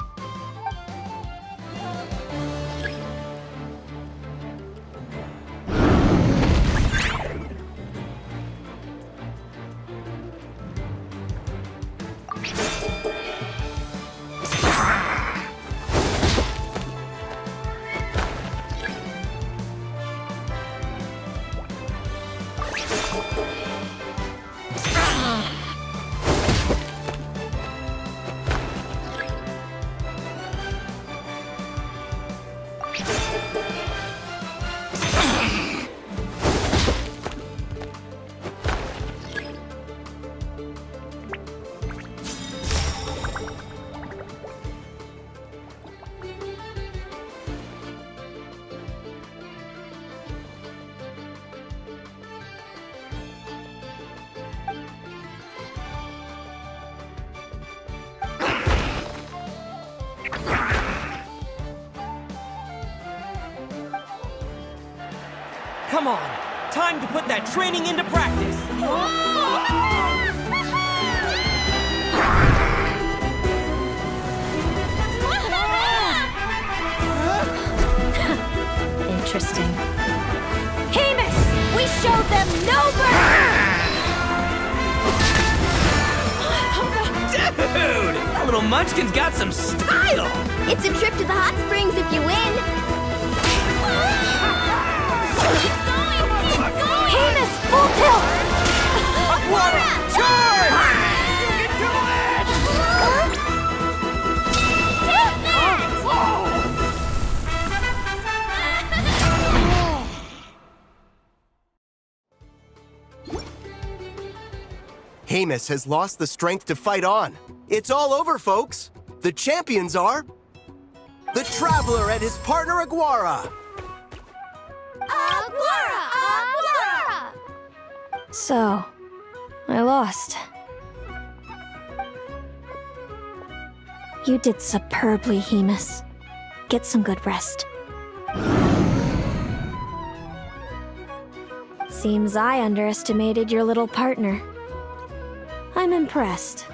Come on, time to put that training into practice. Interesting. Hemus! We showed them no mercy! Dude! That little munchkin's got some style! It's a trip to the hot springs if you win. Hemus, full tilt! Aquara, charge! You can do it! Hemus has lost the strength to fight on. It's all over, folks. The champions are... the Traveler and his partner Aguara. Aguara! So, I lost. You did superbly, Hemus. Get some good rest. Seems I underestimated your little partner. I'm impressed.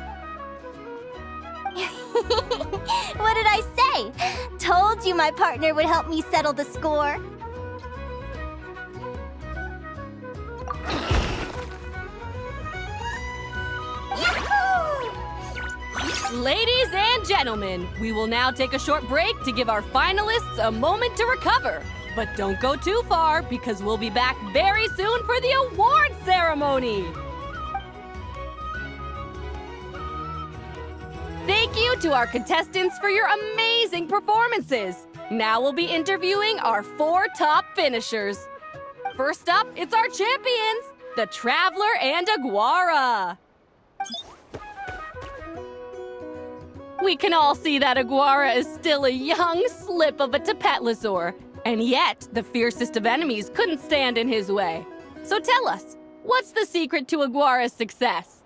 What did I say? Told you my partner would help me settle the score. Ladies and gentlemen, we will now take a short break to give our finalists a moment to recover. But don't go too far, because we'll be back very soon for the award ceremony. Thank you to our contestants for your amazing performances. Now we'll be interviewing our 4 top finishers. First up, it's our champions, the Traveler and Aguara. We can all see that Aguara is still a young slip of a Tepetlosaur, and yet the fiercest of enemies couldn't stand in his way. So tell us, what's the secret to Aguara's success?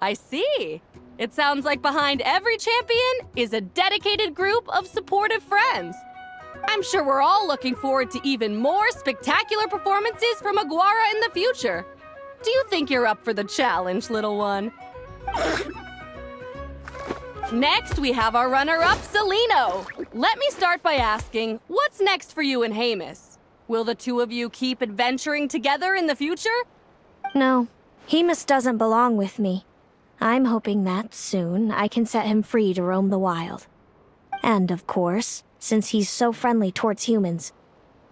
I see. It sounds like behind every champion is a dedicated group of supportive friends. I'm sure we're all looking forward to even more spectacular performances from Aguara in the future. Do you think you're up for the challenge, little one? Next, we have our runner-up, Celino. Let me start by asking, what's next for you and Hemus? Will the two of you keep adventuring together in the future? No, Hemus doesn't belong with me. I'm hoping that soon I can set him free to roam the wild. And of course, since he's so friendly towards humans,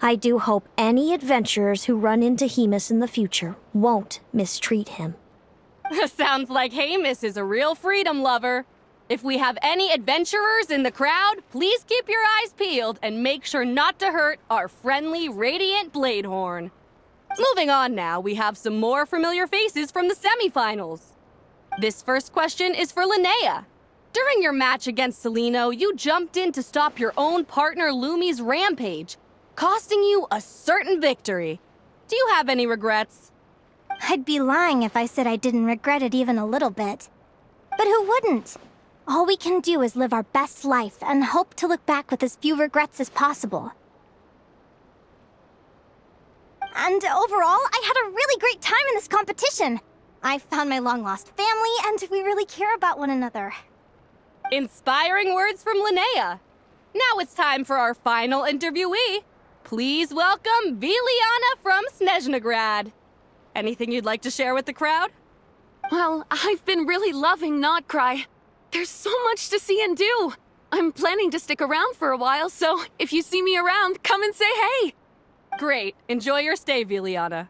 I do hope any adventurers who run into Hemus in the future won't mistreat him. Sounds like Hemus is a real freedom lover. If we have any adventurers in the crowd, please keep your eyes peeled and make sure not to hurt our friendly, radiant Bladehorn. Moving on now, we have some more familiar faces from the semifinals. This first question is for Linnea. During your match against Celino, you jumped in to stop your own partner Lumi's rampage, costing you a certain victory. Do you have any regrets? I'd be lying if I said I didn't regret it even a little bit. But who wouldn't? All we can do is live our best life and hope to look back with as few regrets as possible. And overall, I had a really great time in this competition. I found my long-lost family, and we really care about one another. Inspiring words from Linnea. Now it's time for our final interviewee. Please welcome Viliana from Snezhnegrad. Anything you'd like to share with the crowd? Well, I've been really loving Notcry. There's so much to see and do. I'm planning to stick around for a while, so if you see me around, come and say hey. Great. Enjoy your stay, Viliana.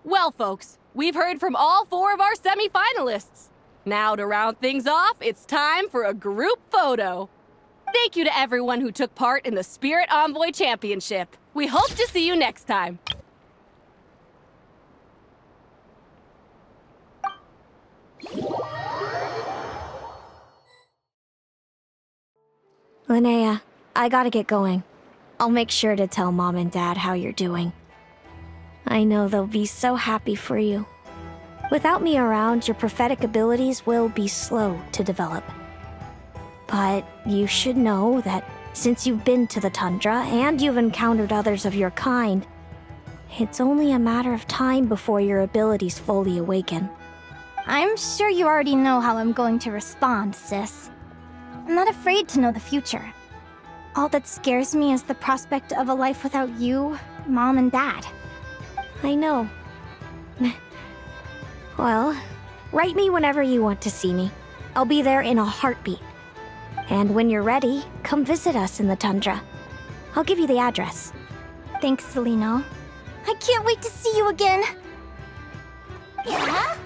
Well, folks, we've heard from all 4 of our semi-finalists. Now, to round things off, it's time for a group photo. Thank you to everyone who took part in the Spirit Envoy Championship. We hope to see you next time. Linnea, I gotta get going. I'll make sure to tell Mom and Dad how you're doing. I know they'll be so happy for you. Without me around, your prophetic abilities will be slow to develop. But you should know that since you've been to the tundra and you've encountered others of your kind, it's only a matter of time before your abilities fully awaken. I'm sure you already know how I'm going to respond, sis. I'm not afraid to know the future. All that scares me is the prospect of a life without you, Mom, and Dad. I know. Well, write me whenever you want to see me. I'll be there in a heartbeat. And when you're ready, come visit us in the tundra. I'll give you the address. Thanks, Celino. I can't wait to see you again. Yeah?